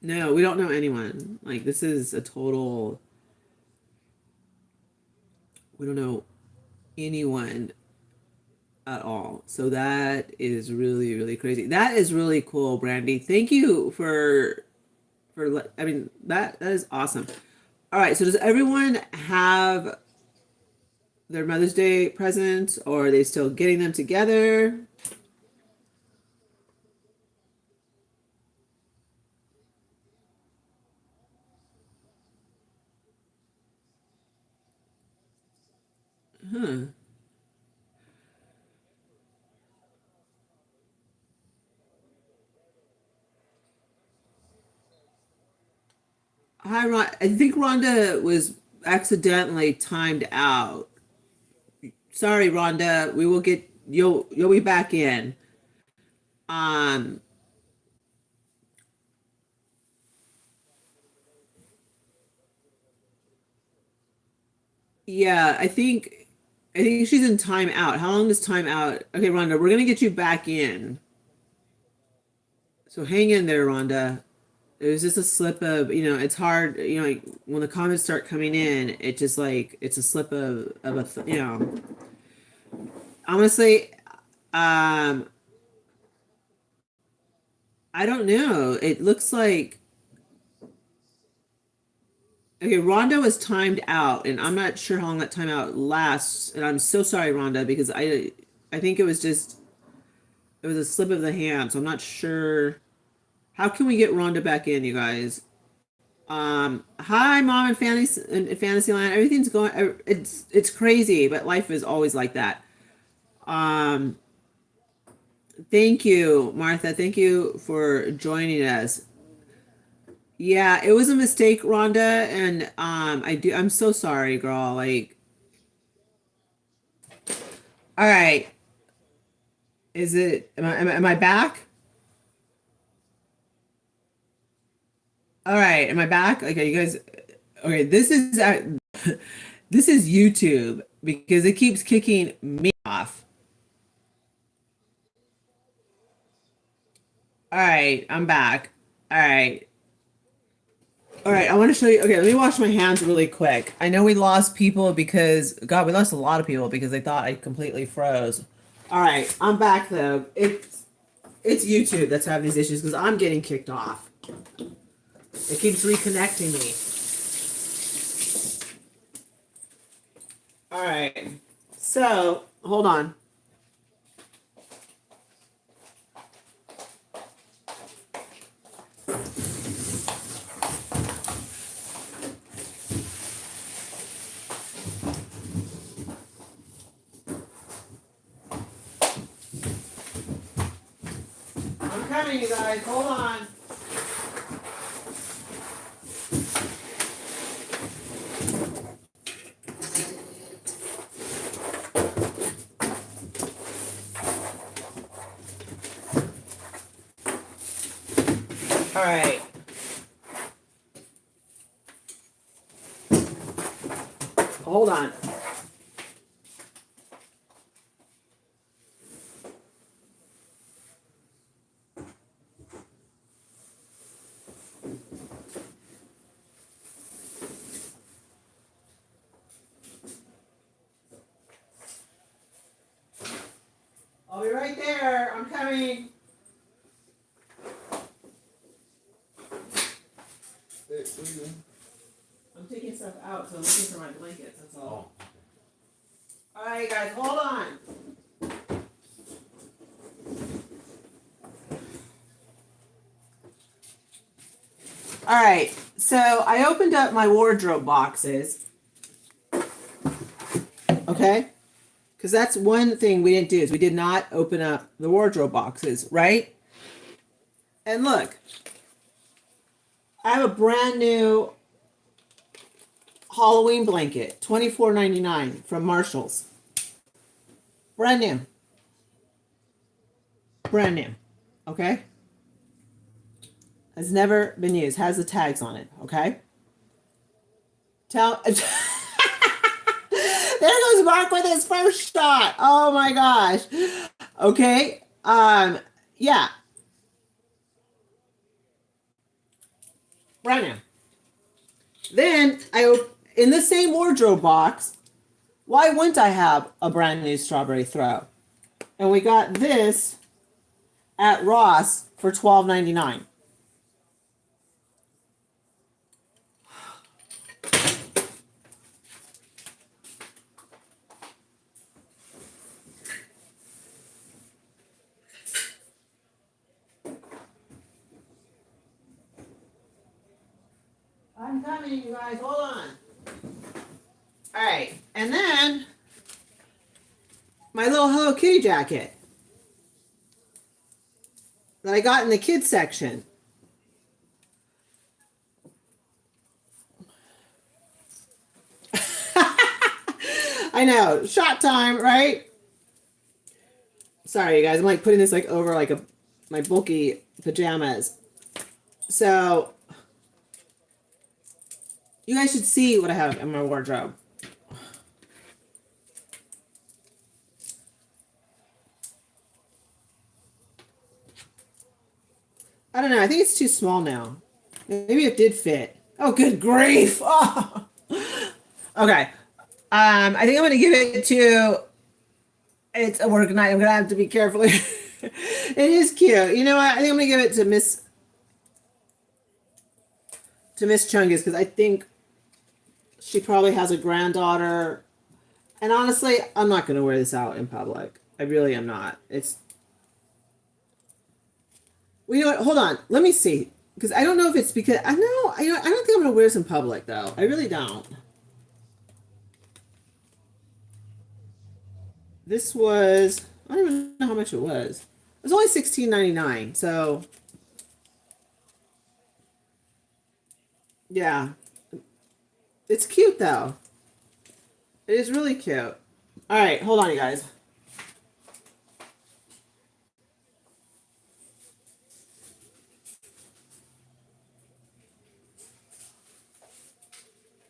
no, we don't know anyone. Like this is a total. We don't know anyone at all. So that is really, really crazy. That is really cool, Brandy. Thank you I mean, that is awesome. All right, so does everyone have their Mother's Day presents, or are they still getting them together? Huh. Hi, Ron. I think Rhonda was accidentally timed out. Sorry, Rhonda. We will get you'll be back in. Um, yeah, I think she's in timeout. How long is timeout? Okay, Rhonda, we're gonna get you back in. So hang in there, Rhonda. It was just a slip of, it's hard, like when the comments start coming in, it just like it's a slip of honestly, um, I don't know. It looks like okay, Rhonda was timed out, and I'm not sure how long that timeout lasts. And I'm so sorry, Rhonda, because I think it was a slip of the hand, so I'm not sure. How can we get Rhonda back in, you guys? Hi, Mom and Fantasyland. Everything's going. It's crazy, but life is always like that. Um, thank you, Martha. Thank you for joining us. Yeah, it was a mistake, Rhonda, and I'm so sorry, girl. Like, all right, is it? Am I back? All right, am I back? Okay, you guys. Okay, this is YouTube because it keeps kicking me off. All right, I'm back. All right. All right, I want to show you. Okay, let me wash my hands really quick. I know we lost people because, God, we lost a lot of people because they thought I completely froze. All right, I'm back though. It's YouTube that's having these issues because I'm getting kicked off. It keeps reconnecting me. All right, so hold on. I'm coming, you guys. Hold on. All right. Hold on. I'll be right there. I'm coming. Hey, what are you doing? I'm taking stuff out, so I'm looking for my blankets. That's all. Oh. All right, guys, hold on. All right, so I opened up my wardrobe boxes. Okay, because that's one thing we didn't do is we did not open up the wardrobe boxes, right? And look, I have a brand new Halloween blanket, $24.99 from Marshalls. Brand new. Brand new. Okay? Has never been used. Has the tags on it. Okay? Tell. There goes Mark with his first shot. Oh my gosh. Okay. Yeah. Brand new. Then in the same wardrobe box, why wouldn't I have a brand new strawberry throw? And we got this at Ross for $12.99. coming, you guys. Hold on. All right, and then my little Hello Kitty jacket that I got in the kids section. I know, shot time, right? Sorry, you guys. I'm like putting this like over like my bulky pajamas. So you guys should see what I have in my wardrobe. I don't know. I think it's too small now. Maybe it did fit. Oh, good grief! Oh. Okay. I think I'm gonna give it to. It's a work night. I'm gonna have to be careful. It is cute. You know what? I think I'm gonna give it to Miss Chungus because I think she probably has a granddaughter. And honestly, I'm not gonna wear this out in public. I really am not. It's. Well, you know what? Hold on. Let me see. Because I don't know if it's because I know I don't think I'm gonna wear this in public though. I really don't. This was I don't even know how much it was. It was only $16.99. So yeah, it's cute though. It is really cute. All right, hold on, you guys.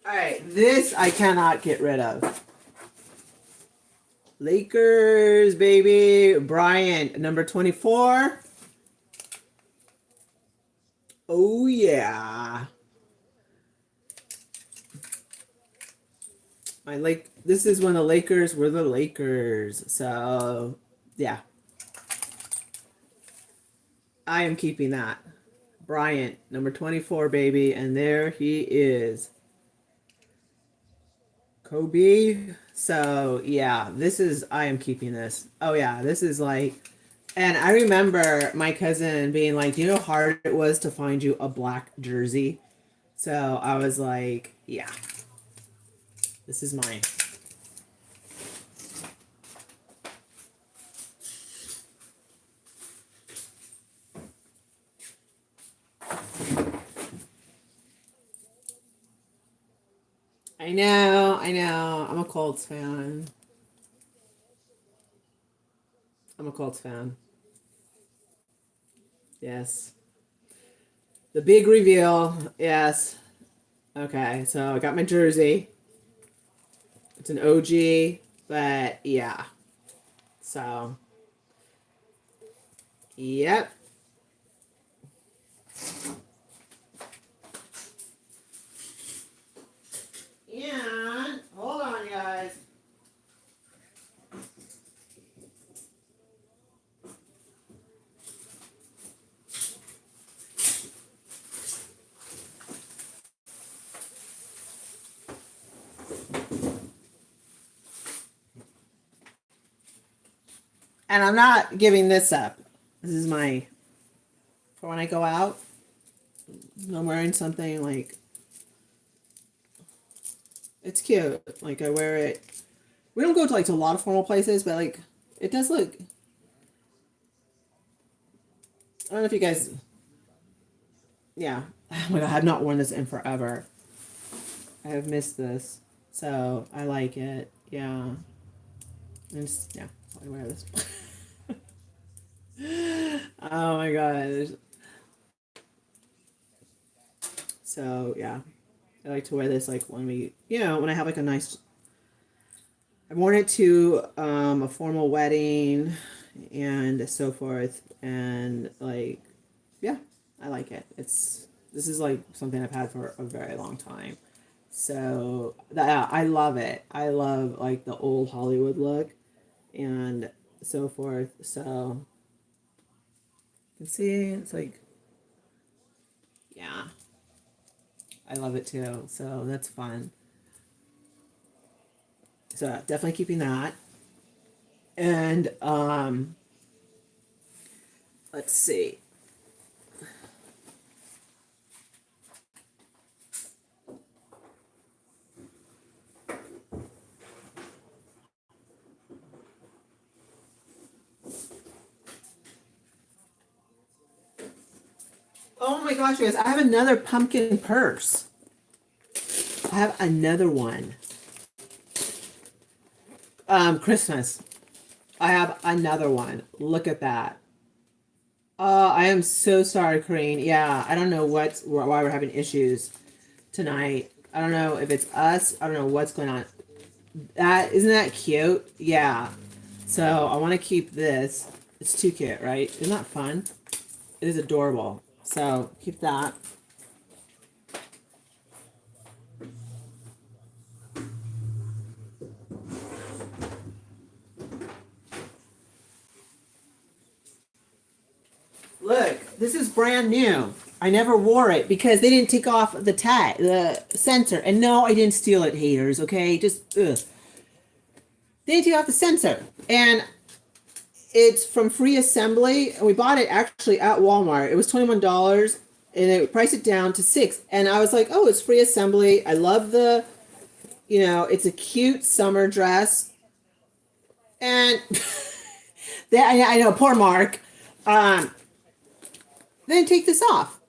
All right, this I cannot get rid of. Lakers, baby. Bryant, number 24. Oh, yeah. This is when the Lakers were the Lakers. So, yeah. I am keeping that. Bryant, number 24, baby. And there he is. Kobe. So yeah, I am keeping this. Oh yeah, this is like, and I remember my cousin being like, you know how hard it was to find you a black jersey? So I was like, yeah, this is mine. I know. I'm a Colts fan. Yes. The big reveal. Yes. Okay, so I got my jersey. It's an OG, but yeah. So, yep. And hold on, guys. And I'm not giving this up. This is my, for when I go out, I'm wearing something like, it's cute. Like I wear it. We don't go to like to a lot of formal places, but like it does look, I don't know if you guys, yeah. Oh my God, I've not worn this in forever. I have missed this. So I like it. Yeah. And just, yeah, I wear this. Oh my gosh. So yeah, I like to wear this like when when I have like a nice. I've worn it to a formal wedding and so forth, and like, yeah, I like it. This is like something I've had for a very long time. So that I love it. I love like the old Hollywood look and so forth. So you can see it's like, yeah, I love it too. So that's fun. So definitely keeping that. And let's see. Oh my gosh, you guys, I have another pumpkin purse. I have another one. Christmas. I have another one. Look at that. Oh, I am so sorry, Corrine. Yeah, I don't know why we're having issues tonight. I don't know if it's us. I don't know what's going on. That isn't that cute? Yeah. So I want to keep this. It's too cute, right? Isn't that fun? It is adorable. So keep that. Look, this is brand new. I never wore it because they didn't take off the sensor. And no, I didn't steal it, haters. Okay, just ugh. They didn't take off the sensor, and it's from Free Assembly. And we bought it actually at Walmart. It was $21, and they priced it down to $6. And I was like, oh, it's Free Assembly. I love it's a cute summer dress. And I know, poor Mark. Then take this off.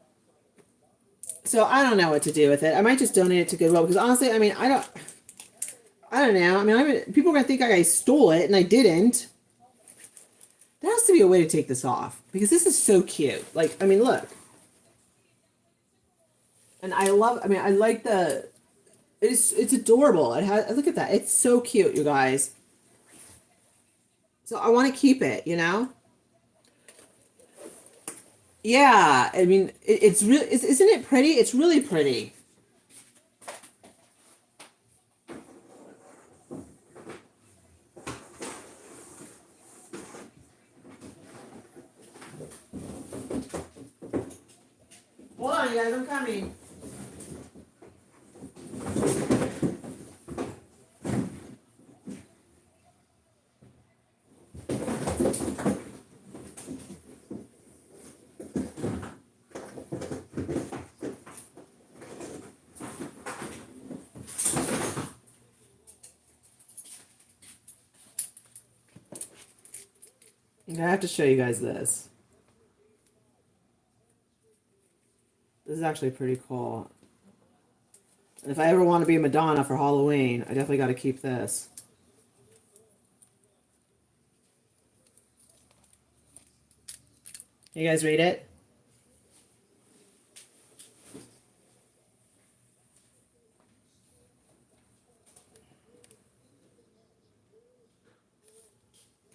So I don't know what to do with it. I might just donate it to Goodwill because honestly, I mean, I don't know. I mean, people are gonna think I stole it and I didn't. There has to be a way to take this off because this is so cute. Like, I mean, look. And I like it's adorable. Look at that. It's so cute, you guys. So I want to keep it, Yeah, I mean, it's really, isn't it pretty? It's really pretty. Hold on, you guys, I'm coming. I have to show you guys this. This is actually pretty cool. And if I ever want to be Madonna for Halloween, I definitely got to keep this. You guys read it?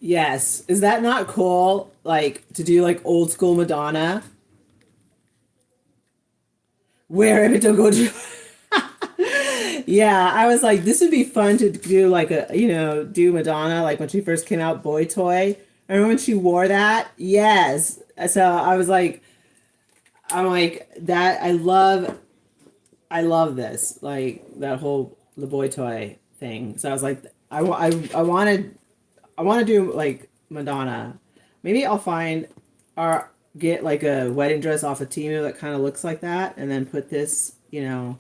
Yes. Is that not cool? Like, to do like old school Madonna? Where if it don't go to Yeah, I was like, this would be fun to do like do Madonna like when she first came out, Boy Toy. Remember when she wore that? Yes. So I'm like that. I love this, like that whole the Boy Toy thing. So I was like, I want to do like Madonna. Maybe I'll find or get like a wedding dress off of Temu that kind of looks like that, and then put this, it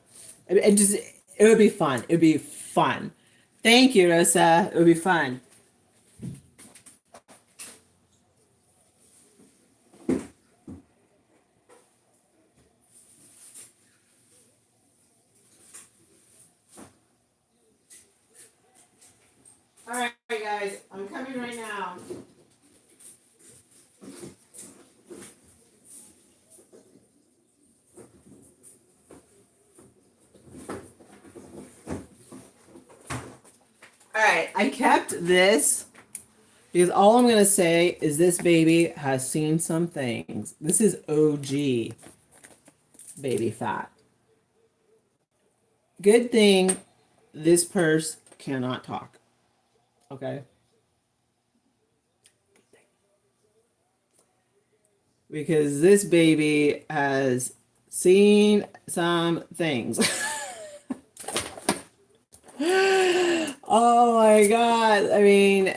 would be fun. It would be fun. Thank you, Rosa. It would be fun. All right, guys, I'm coming right now. All right, I kept this because all I'm going to say is this baby has seen some things. This is OG baby fat. Good thing this purse cannot talk. Okay? Because this baby has seen some things. Oh my God. I mean,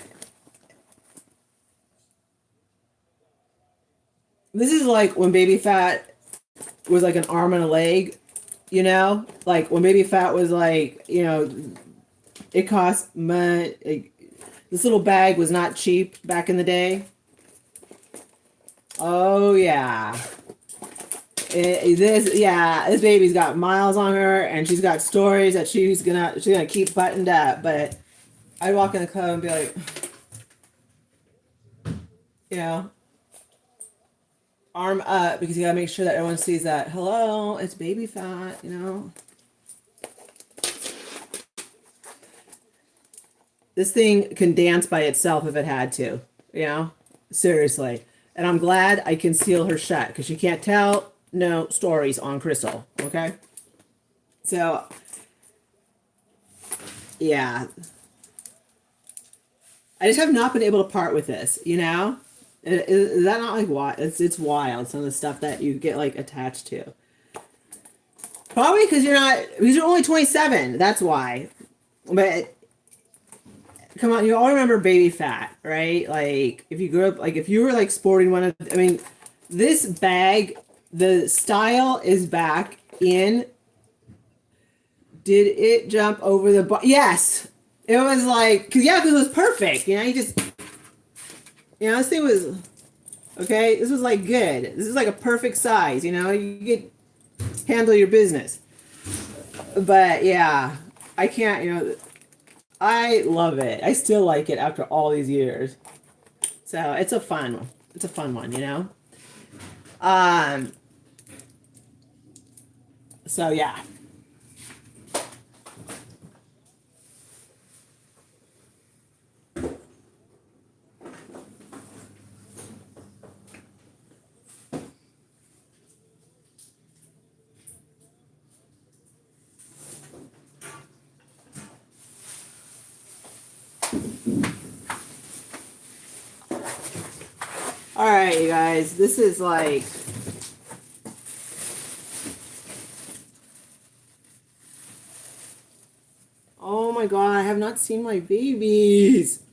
this is like when baby fat was like an arm and a leg, like when baby fat was like, it cost money. Like, this little bag was not cheap back in the day. Oh yeah. This baby's got miles on her, and she's got stories that she's gonna keep buttoned up. But I'd walk in the club and be like, you know, arm up, because you gotta make sure that everyone sees that. Hello, it's baby fat, you know. This thing can dance by itself if it had to, you know, seriously. And I'm glad I conceal her shut, because you can't tell no stories on Crystal, okay? So, yeah. I just have not been able to part with this, you know? Is that not like why? It's wild, some of the stuff that you get like attached to. Probably because you're only 27. That's why. But come on, you all remember baby fat, right? Like if you grew up, like if you were like sporting one of, I mean, this bag, the style is back in. Did it jump over the bar? Yes. It was like, because it was perfect. You know, this thing was, okay, this was like good. This is like a perfect size, you know, you could handle your business. But yeah, I can't, I love it. I still like it after all these years. So it's a fun one. It's a fun one, you know? So yeah. All right, you guys, this is like, oh my God, I have not seen my babies.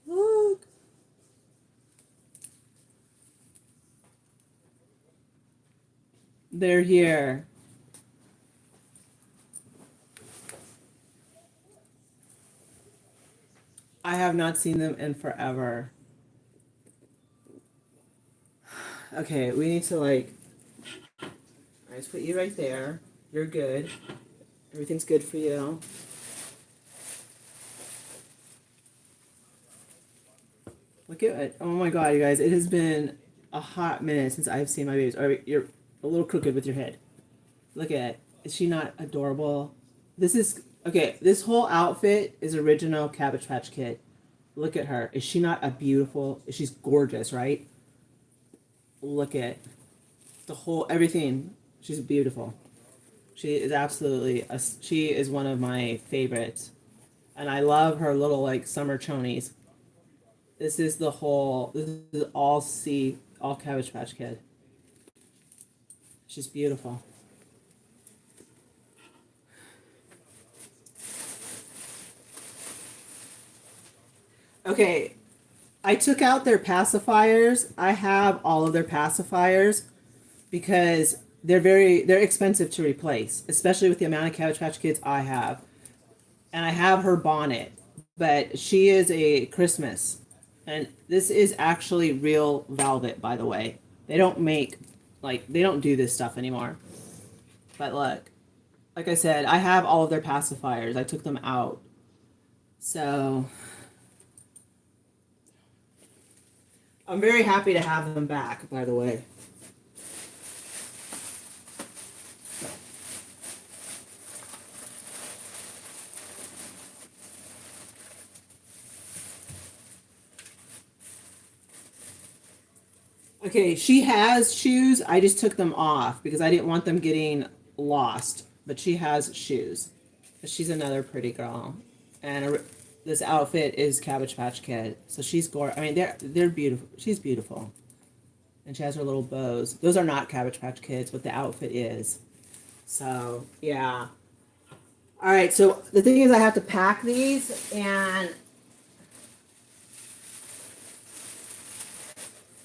Look. They're here. I have not seen them in forever. Okay, we need to like, I just put you right there. You're good. Everything's good for you. Look at it. Oh my God, you guys. It has been a hot minute since I've seen my babies. All right, you're a little crooked with your head. Look at it. Is she not adorable? This is, okay, this whole outfit is original Cabbage Patch Kid. Look at her. Is she not a beautiful, she's gorgeous, right? Look at the whole, everything. She's beautiful. She is absolutely, she is one of my favorites. And I love her little like summer chonies. This is all Cabbage Patch Kid. She's beautiful. Okay, I took out their pacifiers. I have all of their pacifiers because they're expensive to replace, especially with the amount of Cabbage Patch Kids I have. And I have her bonnet, but she is a Christmas. And this is actually real velvet, by the way. They don't they don't do this stuff anymore. But look, like I said, I have all of their pacifiers. I took them out. So I'm very happy to have them back, by the way. Okay, she has shoes. I just took them off because I didn't want them getting lost. But she has shoes. She's another pretty girl. And this outfit is Cabbage Patch Kid. So she's gorgeous. I mean, they're beautiful. She's beautiful. And she has her little bows. Those are not Cabbage Patch Kids, but the outfit is. So, yeah. All right, so the thing is I have to pack these, and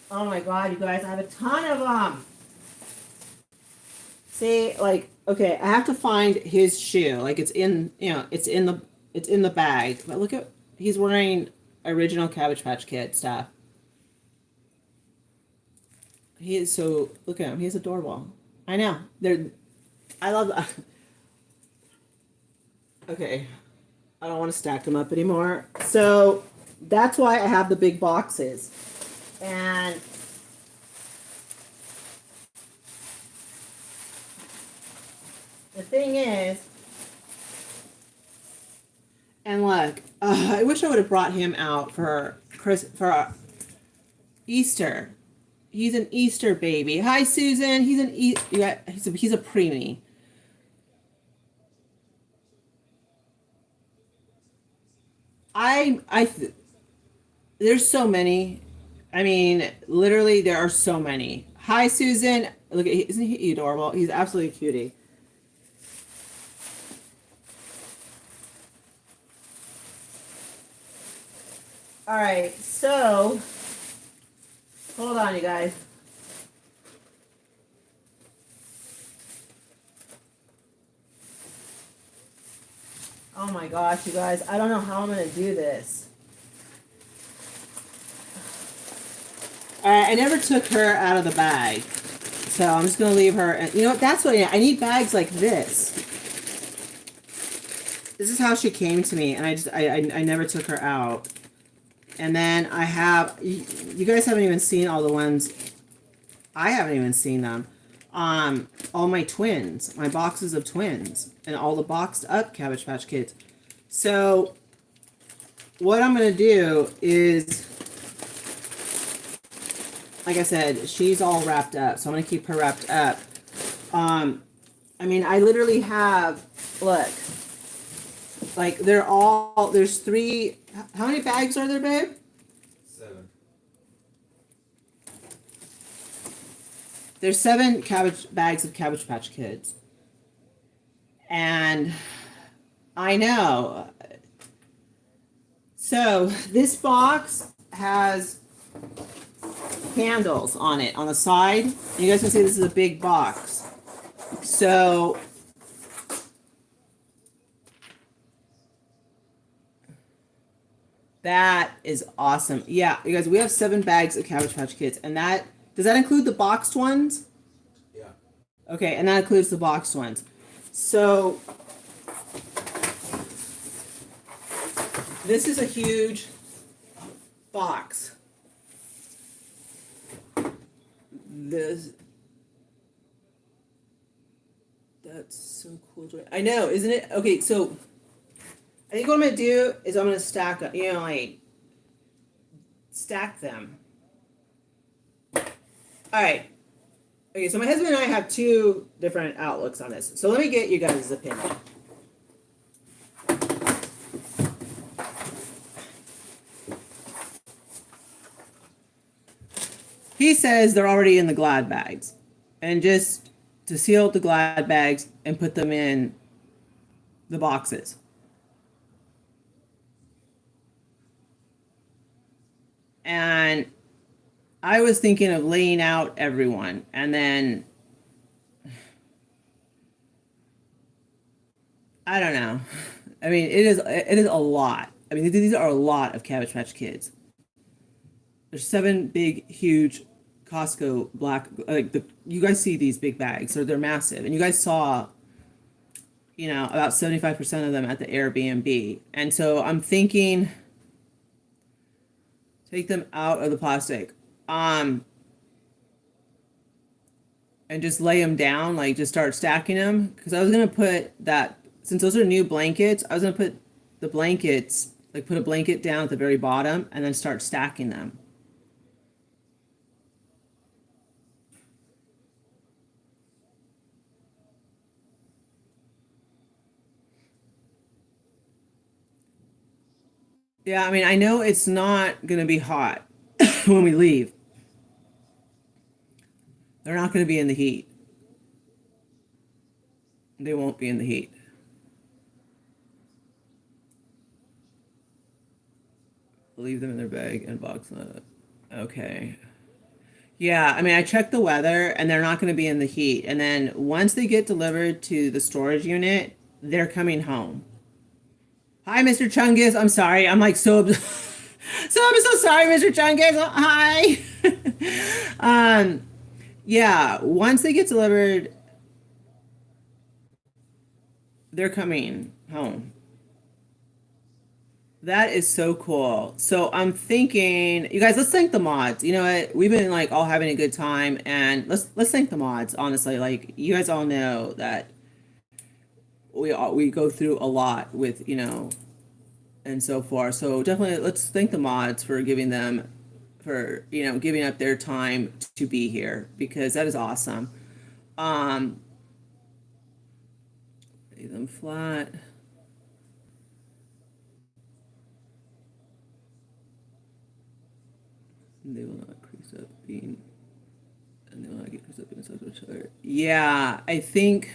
oh my God, you guys, I have a ton of them. See, like, okay, I have to find his shoe. Like it's in, it's in the bag. But look at, he's wearing original Cabbage Patch Kid stuff. He is so, look at him. He's adorable. I know. They're, I love, okay. I don't want to stack them up anymore. So that's why I have the big boxes. And the thing is, and look, I wish I would have brought him out for Easter. He's an Easter baby. Hi, Susan. He's a preemie. I there's so many. I mean, literally, there are so many. Hi, Susan. Look at, isn't he adorable? He's absolutely a cutie. All right, so hold on, you guys. Oh my gosh, you guys, I don't know how I'm gonna do this. All right, I never took her out of the bag, so I'm just gonna leave her. And you know what? That's what I need bags like this. This is how she came to me, and I never took her out. And then I have, you guys haven't even seen all the ones. I haven't even seen them. All my twins, my boxes of twins, and all the boxed up Cabbage Patch Kids. So what I'm gonna do is, like I said, she's all wrapped up, so I'm gonna keep her wrapped up. I mean, I literally have, look, like there's three. How many bags are there, babe? 7. There's 7 bags of Cabbage Patch Kids. And I know. So this box has candles on it on the side. You guys can see this is a big box. So that is awesome. Yeah, you guys, we have 7 bags of Cabbage Patch Kids, and that does that include the boxed ones? Yeah. Okay, and that includes the boxed ones. So this is a huge box. This that's so cool. I know, isn't it? Okay, so I think what I'm gonna do is I'm gonna stack up, like stack them. All right. Okay, so my husband and I have 2 different outlooks on this. So let me get you guys' opinion. He says they're already in the Glad bags, and just to seal the Glad bags and put them in the boxes. And I was thinking of laying out everyone, and then I don't know. I mean, it is a lot. I mean, these are a lot of Cabbage Patch Kids. There's 7 big, huge Costco black. You guys see these big bags, so they're massive, and you guys saw, about 75% of them at the Airbnb. And so I'm thinking, take them out of the plastic, and just lay them down, like just start stacking them. Because I was gonna put that, since those are new blankets, I was gonna put the blankets, like put a blanket down at the very bottom, and then start stacking them. Yeah, I mean, I know it's not gonna be hot when we leave. They're not gonna be in the heat. They won't be in the heat. Leave them in their bag and box them. Okay. Yeah, I mean, I checked the weather and they're not going to be in the heat. And then once they get delivered to the storage unit, they're coming home. Hi, Mr. Chungus. I'm sorry. I'm like so I'm so sorry, Mr. Chungus. Hi. Yeah, once they get delivered, they're coming home. That is so cool. So I'm thinking, you guys, let's thank the mods. You know what? We've been like all having a good time, and let's thank the mods. Honestly, like you guys all know that we go through a lot with and so forth. So definitely let's thank the mods for giving up their time to be here because that is awesome. Um, Lay them flat. They will not crease up being, and they will not get creased up being such a chart. Yeah, I think.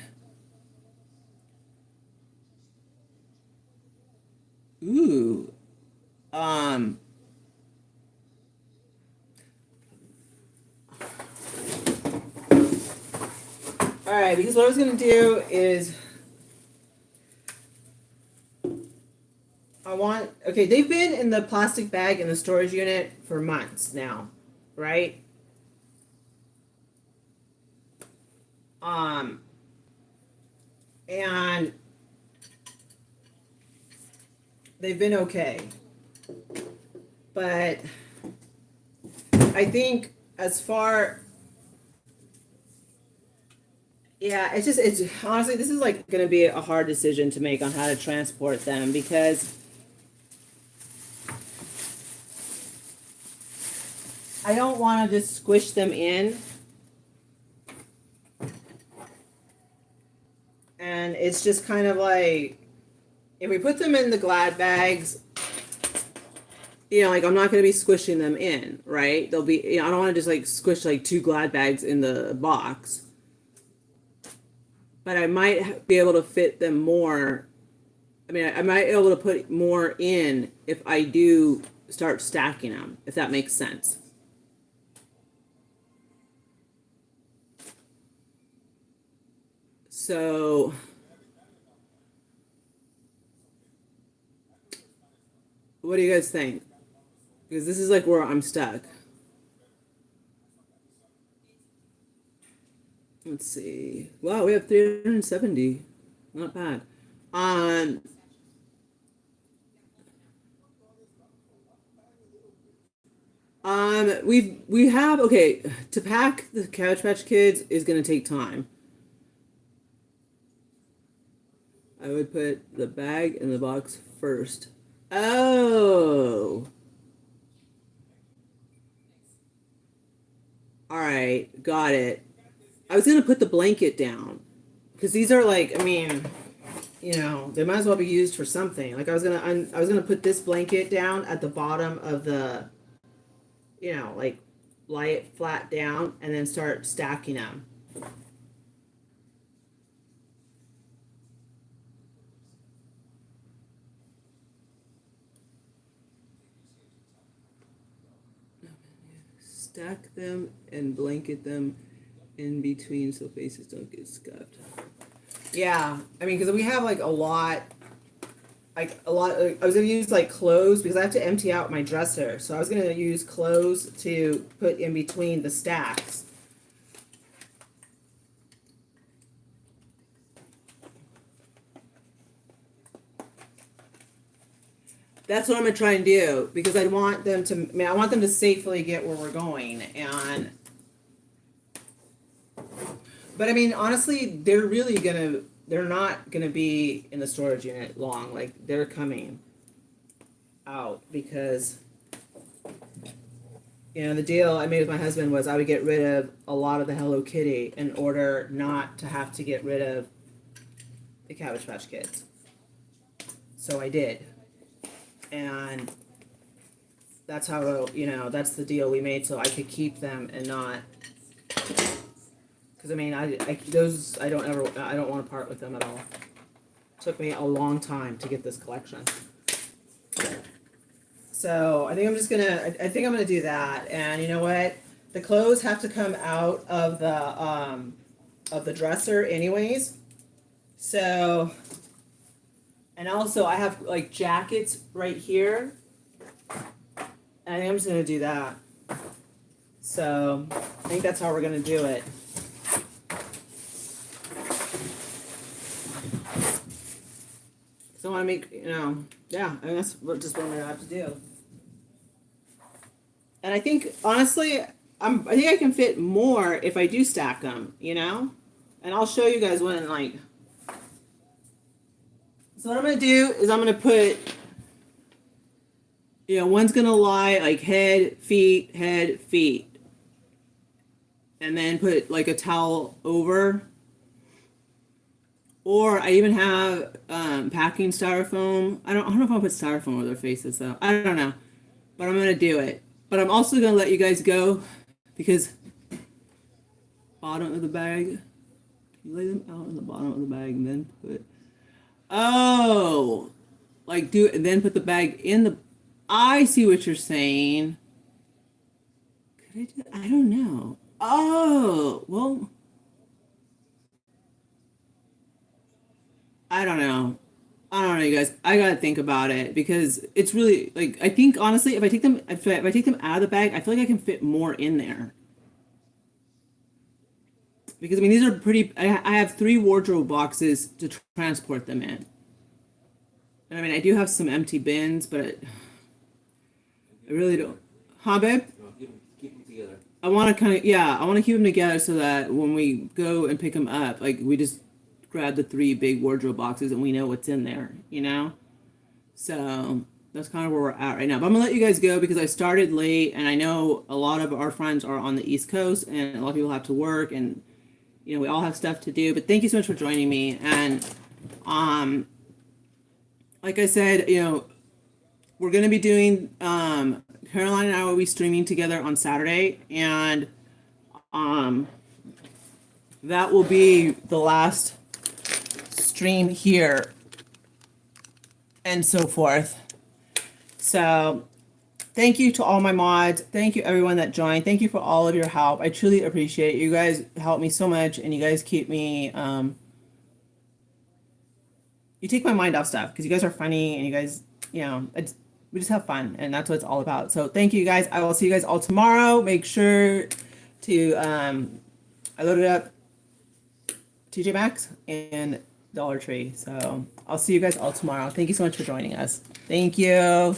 Ooh. Um. All right, because what I was gonna do is okay, they've been in the plastic bag in the storage unit for months now, right? Um, and they've been okay. But I think as far, yeah, it's honestly, this is like going to be a hard decision to make on how to transport them because I don't want to just squish them in. And it's just kind of like, if we put them in the Glad bags, like I'm not going to be squishing them in, right? They'll be, I don't want to just like squish like two Glad bags in the box. But I might be able to fit them more. I mean, I might be able to put more in if I do start stacking them, if that makes sense. So, what do you guys think? Because this is like where I'm stuck. Let's see. Wow, we have 370. Not bad. Um, we have okay to pack the Cabbage Patch Kids is gonna take time. I would put the bag in the box first. Oh, all right, got it. I was gonna put the blanket down because these are like, I mean, they might as well be used for something. Like I was gonna put this blanket down at the bottom of the, like lie it flat down and then start stacking them. Stack them and blanket them in between so faces don't get scuffed. Yeah, I mean, because we have like a lot. I was gonna use like clothes because I have to empty out my dresser. So I was gonna use clothes to put in between the stacks. That's what I'm gonna try and do because I want them to. I mean, I want them to safely get where we're going, and but I mean, honestly, they're not gonna be in the storage unit long. Like they're coming out because the deal I made with my husband was I would get rid of a lot of the Hello Kitty in order not to have to get rid of the Cabbage Patch Kids. So I did, and that's how that's the deal we made so I could keep them and not. Because I mean, those I don't want to part with them at all. It took me a long time to get this collection. So I think I'm just gonna. I think I'm gonna do that. And you know what? The clothes have to come out of the dresser anyways. So, and also I have like jackets right here. And I think I'm just gonna do that. So I think that's how we're gonna do it. So I want to make, yeah, I mean, that's just what I'm gonna have to do. And I think honestly, I think I can fit more if I do stack them, And I'll show you guys when like. So what I'm gonna do is I'm gonna put, one's gonna lie like head, feet, and then put like a towel over. Or I even have packing styrofoam. I don't know if I'll put styrofoam over their faces though. I don't know, but I'm gonna do it. But I'm also gonna let you guys go because bottom of the bag. You lay them out in the bottom of the bag and then put. Oh, like do it and then put the bag in the. I see what you're saying. Could I do? I don't know. Oh, well. I don't know. I don't know, you guys. I gotta think about it because it's really like I think honestly, if I take them out of the bag, I feel like I can fit more in there. Because I mean, these are pretty. I have 3 wardrobe boxes to transport them in. And I mean, I do have some empty bins, but I really don't. Huh, babe? No, keep them together. I want to kind of I want to keep them together so that when we go and pick them up, like we just grab the 3 big wardrobe boxes and we know what's in there. So that's kind of where we're at right now. But I'm gonna let you guys go because I started late and I know a lot of our friends are on the East Coast and a lot of people have to work and we all have stuff to do. But thank you so much for joining me. And like I said, we're gonna be doing Caroline and I will be streaming together on Saturday and that will be the last stream here and so forth. So thank you to all my mods. Thank you everyone that joined. Thank you for all of your help. I truly appreciate it. You guys help me so much and you guys keep me you take my mind off stuff because you guys are funny and you guys, we just have fun and that's what it's all about. So thank you guys. I will see you guys all tomorrow. Make sure to I loaded up TJ Maxx and Dollar Tree. So I'll see you guys all tomorrow. Thank you so much for joining us. Thank you.